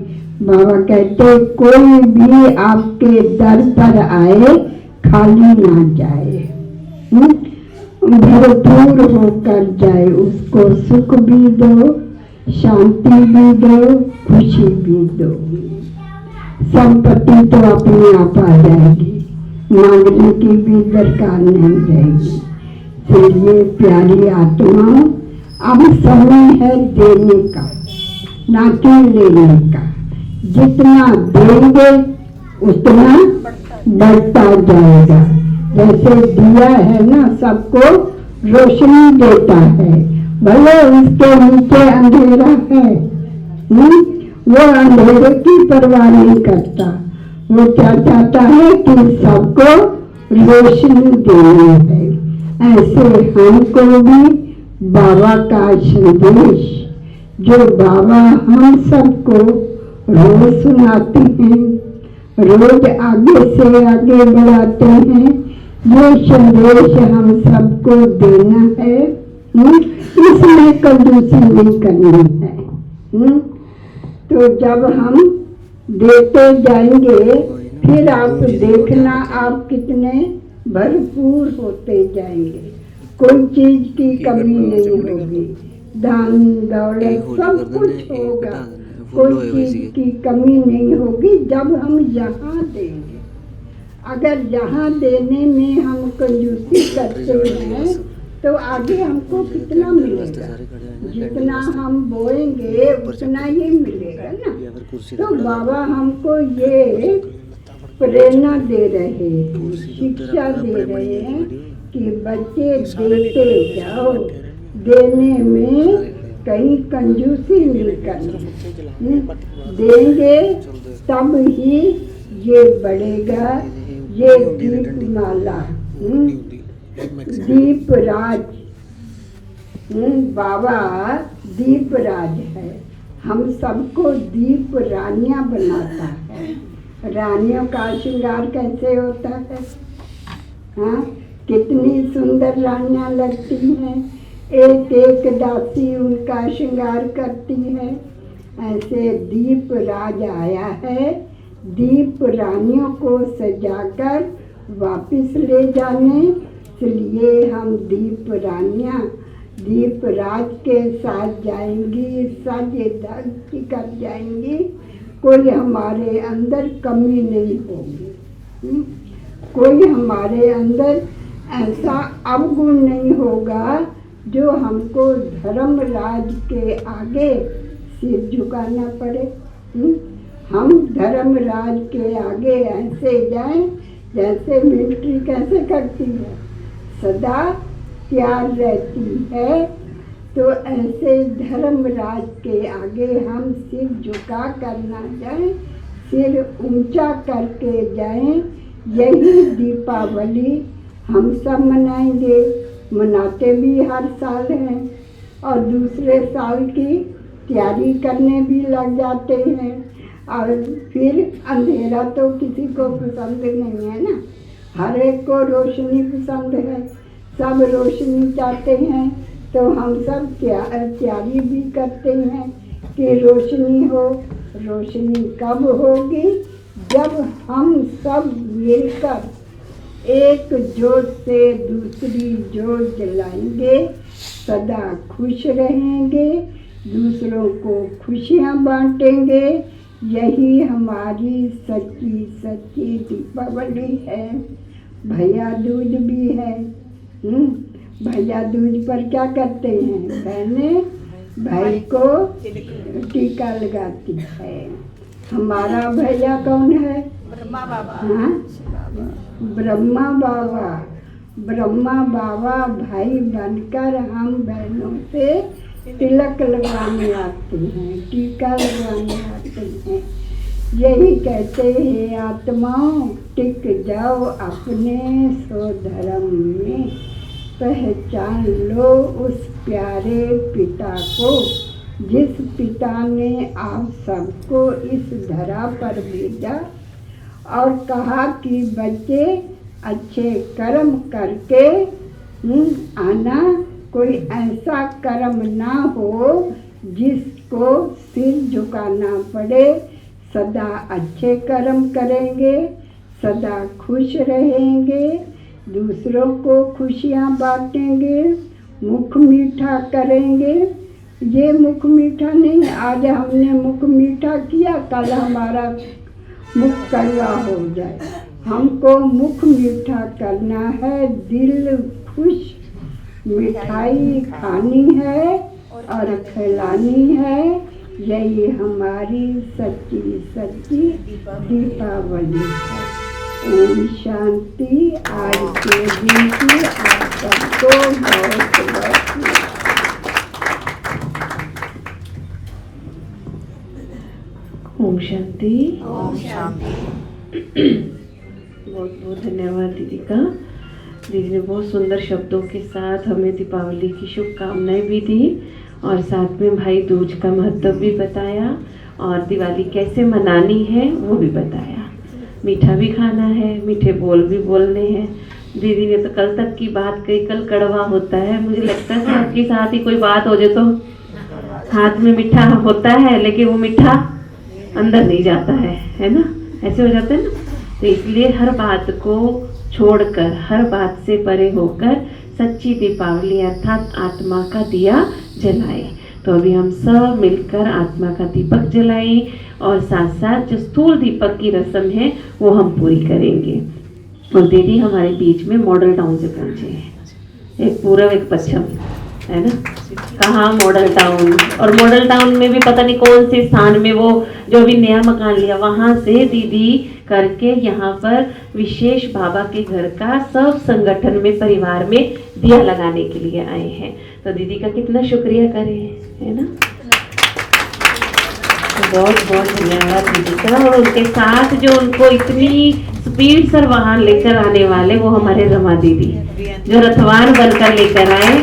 बाबा कहते कोई भी आपके दर पर आए खाली ना जाए, भरपूर होकर जाए। उसको सुख भी दो, शांति भी दो, खुशी भी दो। संपत्ति तो अपने आप आ जाएगी, मांगने की भी दरकार नहीं रहेगी। इसलिए प्यारी आत्माओं, अब समय है देने का, ना कि लेने का। जितना देंगे उतना बढ़ता जाएगा। जैसे दिया है ना, सबको रोशनी देता है, भले उसके नीचे अंधेरा है, वो अंधेरे की परवाह नहीं करता। वो क्या चाहता है कि सबको रोशनी देनी है। ऐसे हमको भी बाबा का संदेश, जो बाबा हम सबको रोज सुनाते हैं, रोज आगे से आगे बढ़ाते हैं, ये संदेश हम सबको देना है। इसमें कंजूसी नहीं करनी है। तो जब हम देते जाएंगे, फिर आप देखना आप कितने भरपूर होते जाएंगे, कोई चीज की कमी नहीं होगी। धन दौलत सब कुछ होगा, कोई चीज की कमी नहीं होगी जब हम यहाँ देंगे। अगर यहाँ देने में हम कंजूसी करते हैं तो आगे हमको कितना मिलेगा? जितना हम बोएंगे उतना ही मिलेगा ना। तो बाबा हमको ये प्रेरणा दे रहे हैं, शिक्षा दे रहे हैं कि बच्चे देते जाओ, देने में कहीं कंजूसी नहीं करनी। देंगे तब ही ये बढ़ेगा। ये दीपमाला, दीप राज, बाबा दीप राज है। हम सबको दीप रानियां बनाता है। रानियों का श्रृंगार कैसे होता है? हाँ, कितनी सुंदर रानियां लगती हैं, एक एक दासी उनका श्रृंगार करती है। ऐसे दीप राज आया है, दीप रानियों को सजाकर वापस ले जाने। इसलिए हम दीप रानियां दीप रात के साथ जाएंगी, साजे धज कर जाएंगी, कोई हमारे अंदर कमी नहीं होगी। कोई हमारे अंदर ऐसा अवगुण नहीं होगा जो हमको धर्मराज के आगे सिर झुकाना पड़े। हम धर्मराज के आगे ऐसे जाएं जैसे मिलिट्री कैसे करती है, सदा तैयार रहती है। तो ऐसे धर्मराज के आगे हम सिर झुका कर ना जाएं, सिर ऊंचा करके जाएं। यही दीपावली हम सब मनाएंगे, मनाते भी हर साल हैं और दूसरे साल की तैयारी करने भी लग जाते हैं। और फिर अंधेरा तो किसी को पसंद नहीं है ना, हर एक को रोशनी पसंद है, सब रोशनी चाहते हैं। तो हम सब तैयारी भी करते हैं कि रोशनी हो। रोशनी कब होगी? जब हम सब मिलकर एक जोत से दूसरी जोत जलाएंगे, सदा खुश रहेंगे, दूसरों को खुशियाँ बांटेंगे। यही हमारी सच्ची सच्ची दीपावली है। भैया दूज भी है। भैया दूज पर क्या करते हैं? बहनें भाई को टीका लगाती है। हमारा भैया कौन है? ब्रह्मा बाबा। हाँ, ब्रह्मा बाबा। ब्रह्मा बाबा भाई बनकर हम बहनों से तिलक लगवाने आते हैं, टीका लगवाने आते हैं। यही कहते हैं आत्माओं, टिक जाओ अपने स्वधर्म में, पहचान लो उस प्यारे पिता को जिस पिता ने आप सबको इस धरा पर भेजा और कहा कि बच्चे अच्छे कर्म करके आना, कोई ऐसा कर्म ना हो जिसको सिर झुकाना पड़े। सदा अच्छे कर्म करेंगे, सदा खुश रहेंगे, दूसरों को खुशियाँ बांटेंगे, मुख मीठा करेंगे। ये मुख मीठा नहीं, आज हमने मुख मीठा किया, कल हमारा मुख कड़वा हो जाए। हमको मुख मीठा करना है, दिल खुश, मिठाई खानी है और खिलानी है। यही हमारी सच्ची सच्ची दीपावली है। ओम शांति। आज के दिन की आप सबको बहुत बहुत ओम शांति। ओम शांति। बहुत बहुत धन्यवाद दीदी का। दीदी ने बहुत सुंदर शब्दों के साथ हमें दीपावली की शुभकामनाएं भी दी और साथ में भाई दूज का महत्व भी बताया और दिवाली कैसे मनानी है वो भी बताया। मीठा भी खाना है, मीठे बोल भी बोलने हैं। दीदी ने तो कल तक की बात कही, कल कड़वा होता है। मुझे लगता है आपके साथ ही कोई बात हो जाए तो हाथ में मीठा होता है लेकिन वो मीठा अंदर नहीं जाता है ना, ऐसे हो जाता है ना। तो इसलिए हर बात को छोड़कर, हर बात से परे होकर सच्ची दीपावली अर्थात आत्मा का दिया जलाए। तो अभी हम सब मिलकर आत्मा का दीपक जलाएं और साथ साथ जो स्थूल दीपक की रस्म है वो हम पूरी करेंगे। और दीदी हमारे बीच में मॉडल टाउन से पहुंचे हैं, एक पूर्व एक पश्चिम है ना। कहाँ मॉडल टाउन, और मॉडल टाउन में भी पता नहीं कौन से स्थान में वो जो भी नया मकान लिया वहाँ से दीदी करके यहाँ पर विशेष बाबा के घर का सब संगठन में परिवार में दिया लगाने के लिए आए हैं। तो दीदी का कितना शुक्रिया करें, है ना। तो बहुत बहुत धन्यवाद दीदी का। और उनके साथ जो उनको इतनी स्पीड से वाहन लेकर आने वाले वो हमारे रमा दीदी जो रथवान बनकर लेकर आए,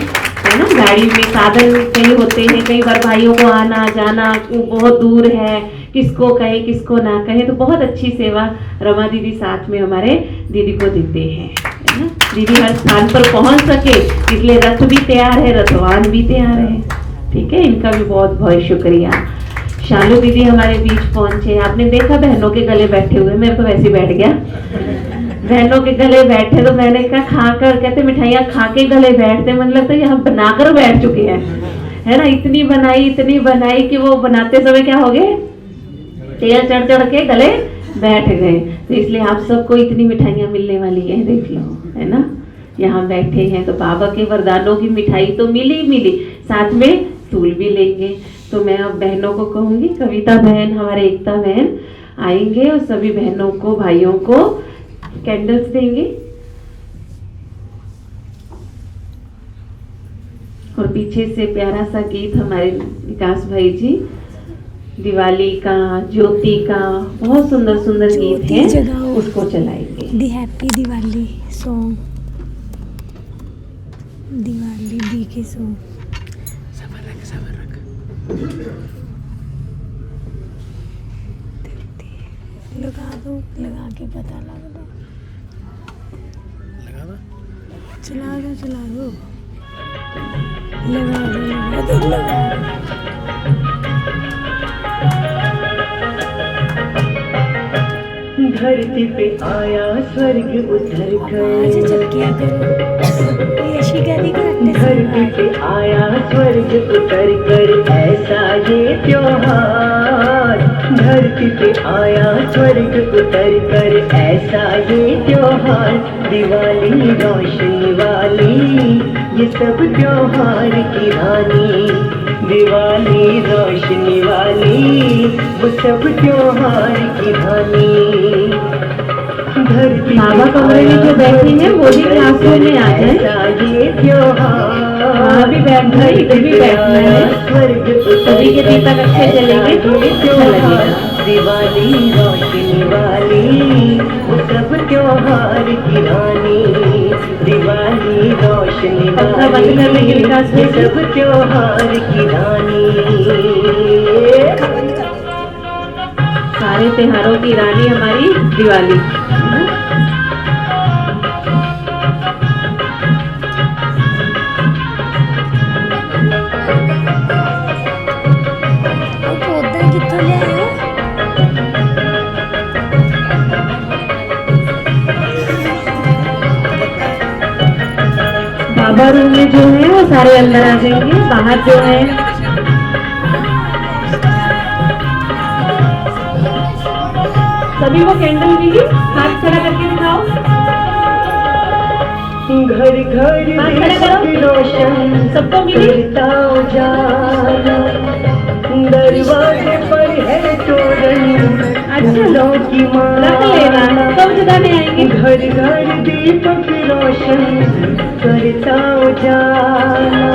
है ना। गाड़ी में साधन कई होते हैं, कई बार भाइयों को आना जाना बहुत दूर है, किसको कहे किसको ना कहे, तो बहुत अच्छी सेवा रमा दीदी साथ में हमारे दीदी को देते हैं, है ना। दीदी हर स्थान पर पहुंच सके इसलिए रथ भी तैयार है, रथवान भी तैयार है, ठीक है। इनका भी बहुत बहुत शुक्रिया। शालू दीदी हमारे बीच पहुंचे, आपने देखा बहनों के गले बैठे हुए, मैं तो वैसे बैठ गया बहनों के गले बैठे तो मैंने कहा खाकर, कहते मिठाइयाँ खा के गले बैठते, मतलब लगता है यहाँ बनाकर बैठ चुके हैं, है ना। इतनी बनाई कि वो बनाते समय क्या हो गए, तेल चढ़ चढ़ के गले बैठ गए। तो इसलिए आप सबको इतनी मिठाइयाँ मिलने वाली है, देख लो, है ना। यहाँ बैठे हैं तो बाबा के वरदानों की मिठाई तो मिली, साथ में फूल भी लेंगे। तो मैं अब बहनों को कहूँगी, कविता बहन, हमारे एकता बहन आएंगे और सभी बहनों को, भाइयों को कैंडल्स देंगे। और पीछे से प्यारा सा गीत हमारे विकास भाई जी, दिवाली का, ज्योति का, बहुत सुंदर सुंदर गीत है, उसको चलाएंगे। दी हैप्पी दिवाली सॉन्ग, दिवाली दी के सॉन्ग। सबर रख। लगा दो, लगा के पता लगा दो, चला दो, लगा धरती पे आया स्वर्ग उतर कर, धरती पे आया स्वर्ग उतर कर, ऐसा ये त्योहार। धरती पे आया स्वर्ग उतर कर, ऐसा ये त्योहार। दिवाली रोशनी वाली, ये सब त्योहार की रानी। दिवाली रोशनी वाली, वो सब त्योहार की रानी। बाबा कमरे में जो बैठे हैं वो भी क्लासरूम में आ जाए। ये त्योहार भी बैठना है, इधर भी बैठना है, सभी के दीपक अच्छे जलेंगे तो अच्छा लगेगा। दिवाली रोशनी वाली, वो सब त्योहार की रानी। दिवाली रोशनी वाली, ये सब त्योहार की रानी। सारे त्योहारों की रानी हमारी दिवाली। बाबा रूम में जो है वो सारे अंदर आ जाएंगे, बाहर जो है सभी को कैंडल मिली, हाथ खड़ा करके दिखाओ। घर घर रोशन सबको मिली। दरवाजे पर है तोरण, अच्छा की रख लेना, कब जगाने आएंगे। घर घर दीपक रोशन करता उजाला।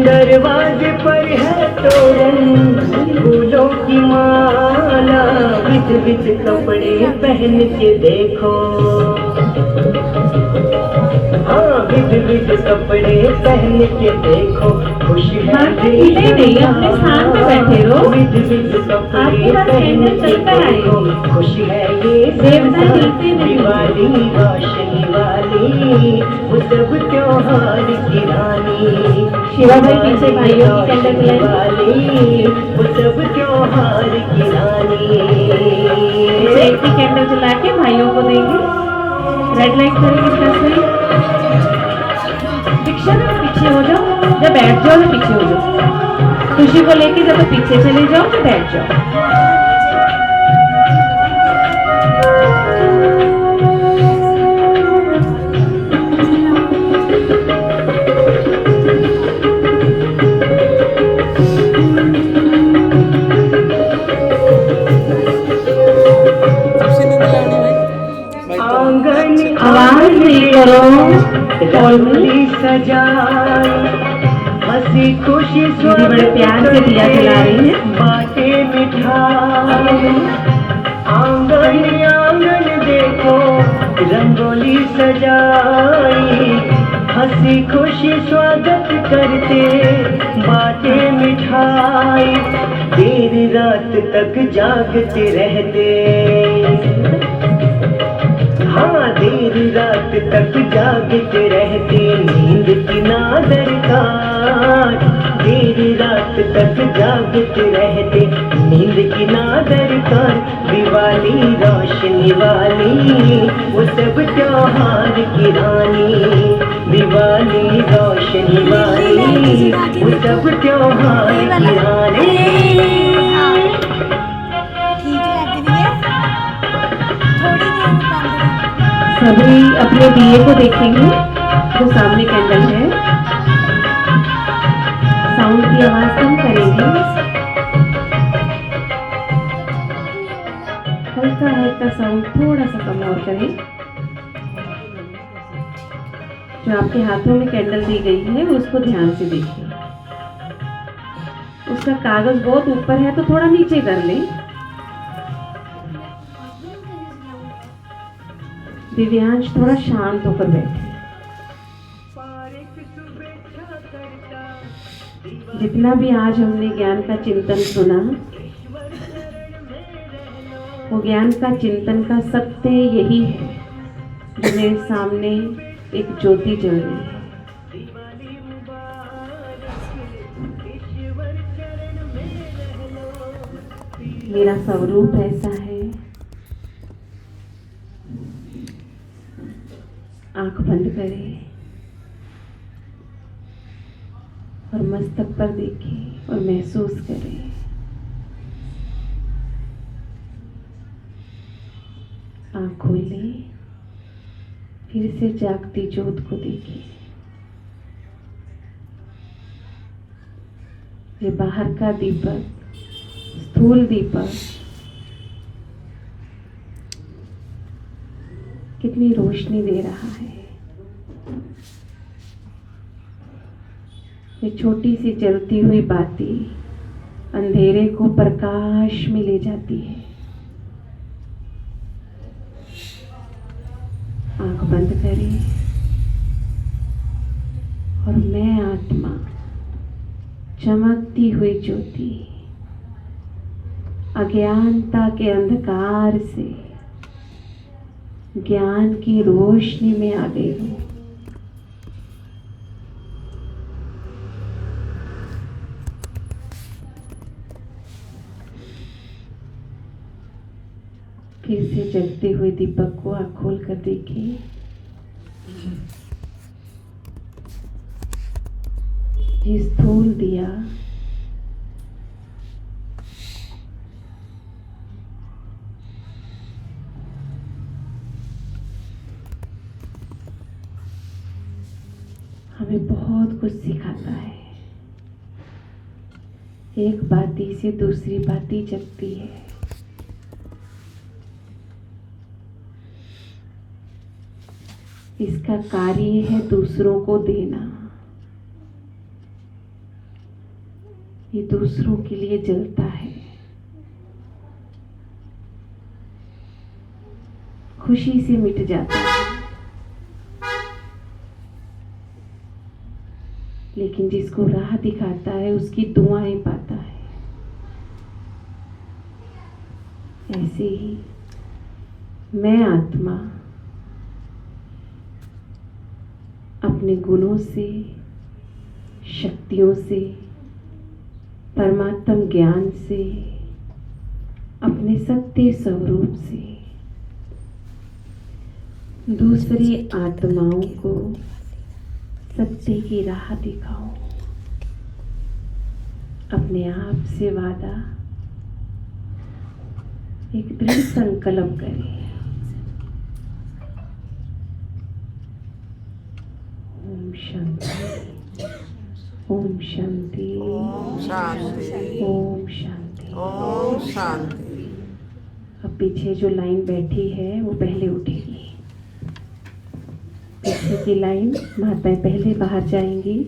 दरवाजे पर है तोरण, फूलों की माला। बिच बिच कपड़े पहन के देखो, हाँ बिच बिच कपड़े पहन के देखो। खुश है हिले नहीं, अपने स्थान पे बैठे रहो। बिच बिच कपड़े आपके पास पहन कैंडल के चलता देखो। है। खुश है ये देवता हिलते नहीं। दिवाली रोशनी वाली, वो सब त्योहार की रानी। शिवा भाई पीछे भाइयों की कैंडल जलाएंगे, वो सब त्योहार की रानी। एक की कैंडल जला के भाइयों को देंगे। रेड लाइट करेंगे कैसे। दीक्षा में पीछे हो जाओ, जब बैठ जाओ तो पीछे हो जाओ। खुशी को लेके जब पीछे चले जाओ तो बैठ जाओ। आवाज नहीं करो। रंगोली सजाई, हंसी खुशी दीदी बड़े प्यार से दिया जला रही है। बाटे मिठाई, आंगन आंगन देखो रंगोली सजाई। हंसी खुशी स्वागत करते बाटे मिठाई। देर रात तक जागते रहते, हाँ देर रात तक जागते रहते। नींद की ना दरकार, देर रात तक जागते रहते। नींद की ना दरकार। दिवाली रोशनी वाली वो सब त्योहार की रानी, दिवाली रोशनी वाली वो सब त्योहार की रानी। सभी अपने दिए को देखेंगे जो सामने कैंडल है। साउंड की आवाज कम करेंगे, हल्का हल्का साउंड थोड़ा सा कम और करें। जो आपके हाथों में कैंडल दी गई है उसको ध्यान से देखिए। उसका कागज बहुत ऊपर है तो थोड़ा नीचे कर लें। दिव्यांश थोड़ा शांत होकर बैठे। जितना भी आज हमने ज्ञान का चिंतन सुना, वो ज्ञान का चिंतन का सत्य यही है जो मेरे सामने एक ज्योति जल रही है। मेरा स्वरूप ऐसा है। आंख बंद करें और मस्तक पर देखें और महसूस करें। आंख खोलें, फिर से जागती ज्योत को देखें। ये बाहर का दीपक, स्थूल दीपक कितनी रोशनी दे रहा है। ये छोटी सी जलती हुई बाती अंधेरे को प्रकाश में ले जाती है। आंख बंद करें और मैं आत्मा, चमकती हुई ज्योति, अज्ञानता के अंधकार से ज्ञान की रोशनी में आ गई हूँ। फिर से जलते हुए दीपक को आँख खोल कर देखिए। ये स्थूल दिया हमें बहुत कुछ सिखाता है। एक बाती से दूसरी बाती जगती है। इसका कार्य है दूसरों को देना। ये दूसरों के लिए जलता है। खुशी से मिट जाता है। लेकिन जिसको राह दिखाता है उसकी दुआएं पाता है। ऐसे ही मैं आत्मा अपने गुणों से, शक्तियों से, परमात्म ज्ञान से, अपने सत्य स्वरूप से दूसरी आत्माओं को सत्य की राह दिखाओ। अपने आप से वादा, एक दृढ़ संकल्प करें। ओम शांति, ओम शांति, ओम शांति, ओम शांति, ओम शांति। अब पीछे जो लाइन बैठी है वो पहले उठेगी। पीछे की लाइन माताएं पहले बाहर जाएंगी,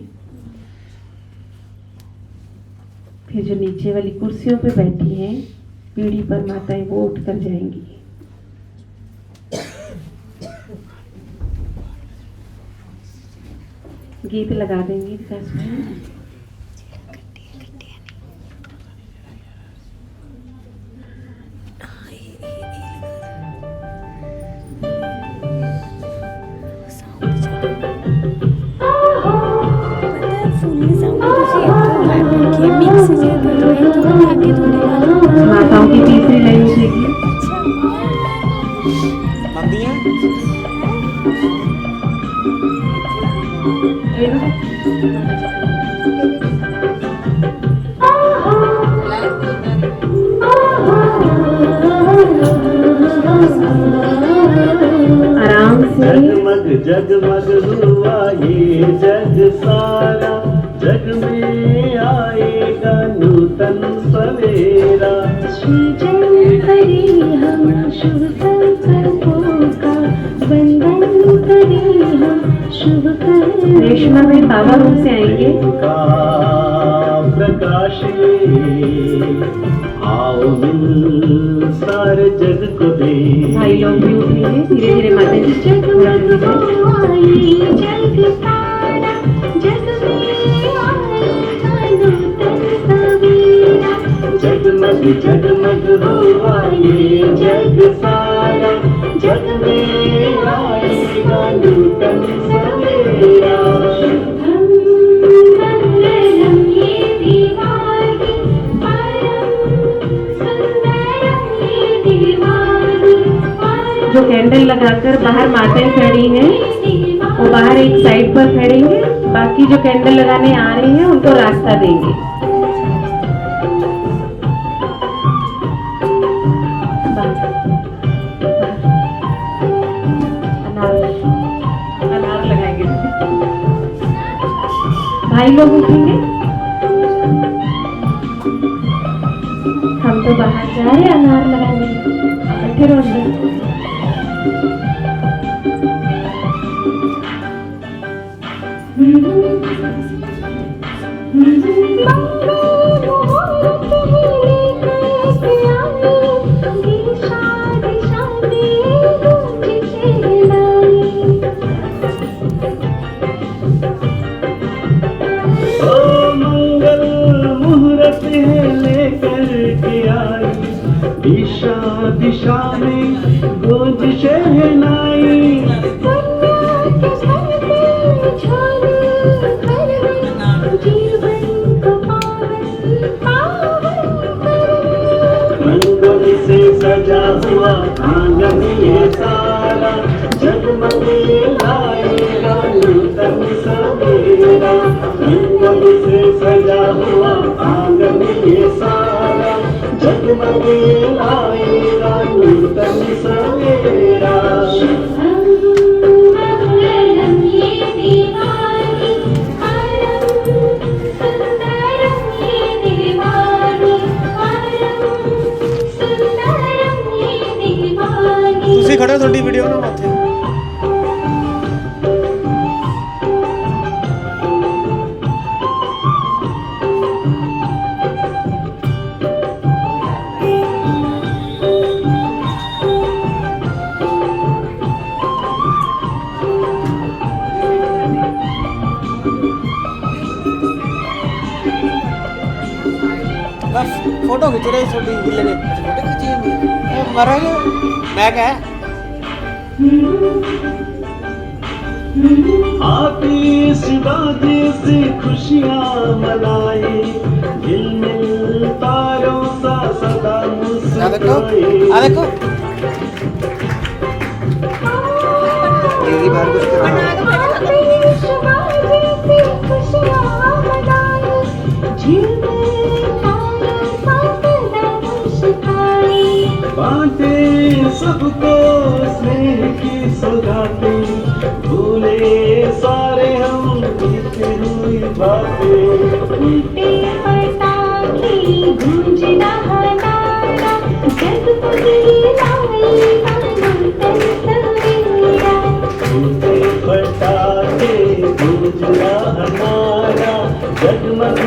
फिर जो नीचे वाली कुर्सियों पे बैठी हैं पीढ़ी पर माताएं वो उठ कर जाएंगी। गीत लगा देंगे विकास भाई। माताओं की तीसरी लाइन उठेगी। आराम से। जगमग जगमग हुआ ये जग सारा, जग में आएगा नूतन सवेरा। सृजन करी हम शुभ संकल्पों का, वंदन करी हम शुभ कर्मों रेशमा में बाबा रूम से आएंगे। का प्रकाश ये, आओ मिल सारे जग को दे। भाई लोग भी उठेंगे धीरे धीरे माता जी। जगमग आई जग सारा, जग में आएगा नूतन सवेरा। जगमग जगमग हुआ ये जग सारा, जग में आएगा नूतन सवेरा। हम मंगलम ये दिवाली, परम सुंदरम ये दिवाली, परम जो कैंडल लगाकर बाहर माताएं खड़ी हैं वो बाहर एक साइड पर खड़ेंगे, बाकी जो कैंडल लगाने आ रहे हैं उनको रास्ता देंगे। अनार लगाएंगे। भाई लोग उठेंगे। हम तो बाहर जा रहे हैं अनार लगाने, बैठे रहो। मंगल मुहूर्त है लेकर के आई, दिशा दिशा में गूंज शहनाई। रंगों से सजा हुआ आंगन ये सारा, जगमग लाएगा नूतन सवेरा। रंगों से सजा हुआ आंगन ये सारा, जगमग लाएगा नूतन सवेरा। मंगलम ये दिवाली, परम सुंदरम ये दिवाली, परम सुंदरम ये दिवाली। ਤੁਸੀਂ ਖੜੇ ਹੋ, ਤੁਹਾਡੀ ਵੀਡੀਓ ਨਾ ਉੱਥੇ। बस फोटो खिंच रहे छोटी गिल्ले ने फोटो खिंची मरेंगे मैं क्या आतिशबाजी से खुशियाँ मनाए, दिल मिल तारों सा सदा मुस्कुराए। देखो दीदी बाहर कुछ करो। बांटे सबको स्नेह की सौगातें, भूले सारे हम बीती हुई बातें। उल्टे पटाखे गूंज रहा नारा, जगमग लाएगा नूतन सवेरा। उल्टे पटाखे गूंज रहा नारा, जगमग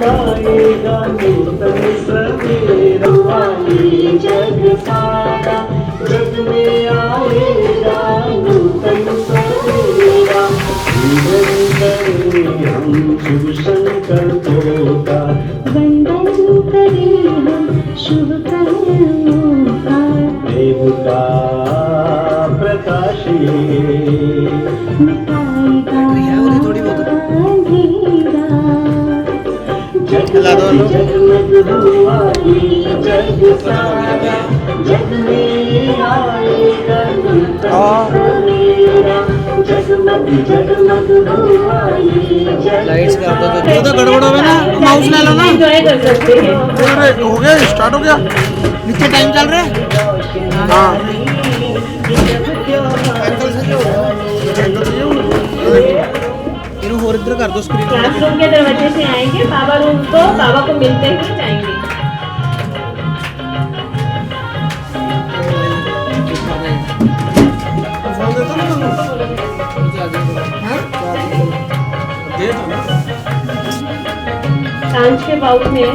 लाएगा नूतन सवेरा। ये जग सारा, जग में आएगा नूतन सवेरा। जीवन करें हम शुभ संकल्पों का, वंदन करें हम शुभ कर्मों का। देव का प्रकाश ये मिटाएगा अंधेरा। जगमग हुआ ये जग सारा, जग में आएगा नूतन सवेरा। जगमग लाइट्स कर दो तो जो तो गड़बड़ होवे ना माउस ले लो ना। एंजॉय कर सकते हैं। अरे हो गया, स्टार्ट हो गया, नीचे टाइम चल रहा है। हाँ और इधर कर दो स्क्रीन। क्लासरूम के दरवाजे से आएंगे, बाबा रूम को बाबा को मिलते हुए जाएंगे। कांच के बाउल में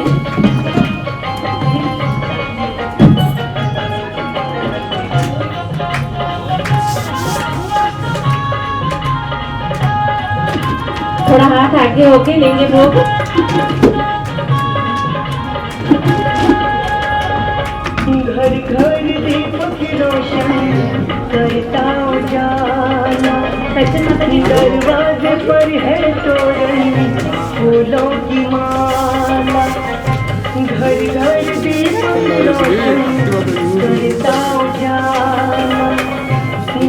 थोड़ा हाथ आगे होके लेंगे भोग। घर घर दीपक रोशन करता उजाला, दरवाजे पर है तोरण फूलों की माला। घर घर दीपक रोशन करता उजाला,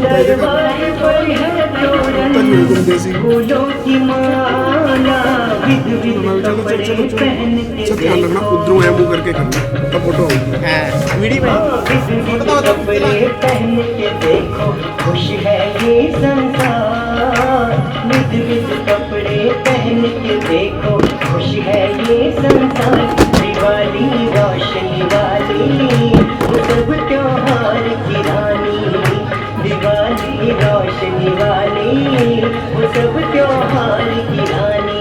दरवाजे पर है तोरण फूलों की माला। विध विध कपड़े पहन के उधरों है मुंह करके करना तब फोटो वीडियो में कपड़े पहन के देखो खुश है ये संसार। विध विध कपड़े पहन के देखो खुश है ये संसार। दिवाली रोशनी वाली वो सब त्योहार की रानी। दिवाली रोशनी वाली वो सब त्योहार की रानी।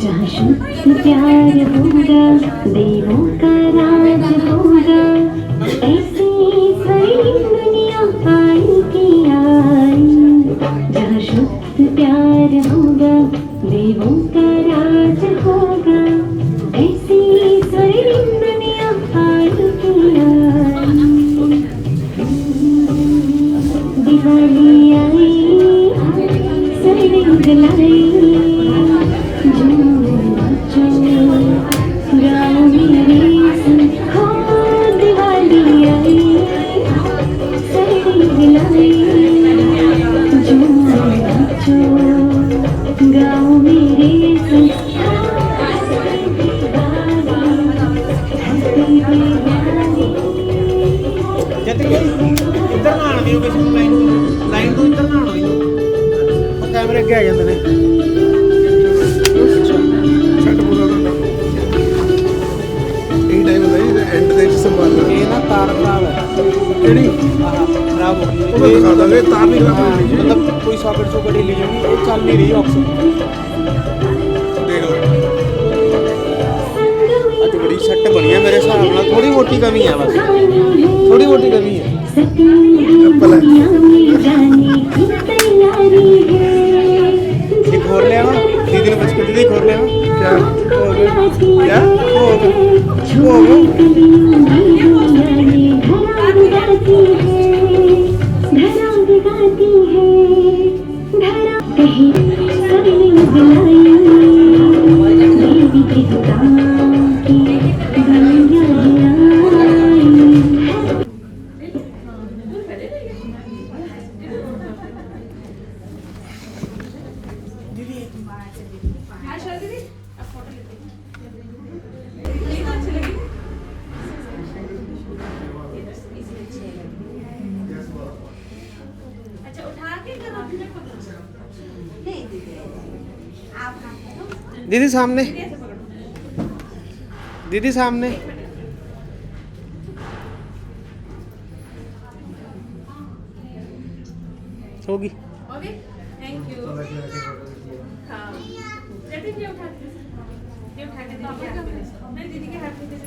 जहाँ शुद्ध प्यार होगा देवों का राज होगा। ऐसी स्वर्णिम दुनिया आएगी आई। जहाँ शुद्ध प्यार होगा देवों का राज होगा। ऐसी स्वर्णिम दुनिया आएगी आई। दिवाली आई स्वर्णिम जलाई। इधर ना आना दियो, किसी लाइन तो इधर ना आना दियो, कैमरे अगे आ जाते हैं। सेट पूरा यही टाइम होता है एंड ਦੇ ਸੰਭਾਲਣਾ। ਇਹ ਨਾ ਤਾਰ ਖਰਾਬ ਹੈ ਕਿਹੜੀ ਆਹ ਖਰਾਬ ਹੋ ਗਈ। ਉਹ ਦਿਖਾ ਦਾਂਗੇ ਤਾਰ ਨਹੀਂ ਖਰਾਬ ਹੋਈ, मतलब कोई सॉकेट सॉकेट ही ली होगी, वो चल नहीं रही ऑक्सीजन। देख लो आज बड़ी सेट बनी है मेरे हिसाब ਨਾਲ। थोड़ी मोटी कमी है बस, थोड़ी मोटी कमी है। एक और ले आओ दीदी ने बच के दीदी खोल ले आओ। क्या हो गया? क्या हो गया? वो हो दीदी सामने, दीदी सामने। होगी। Thank you. हाँ, दीदी के हाथ में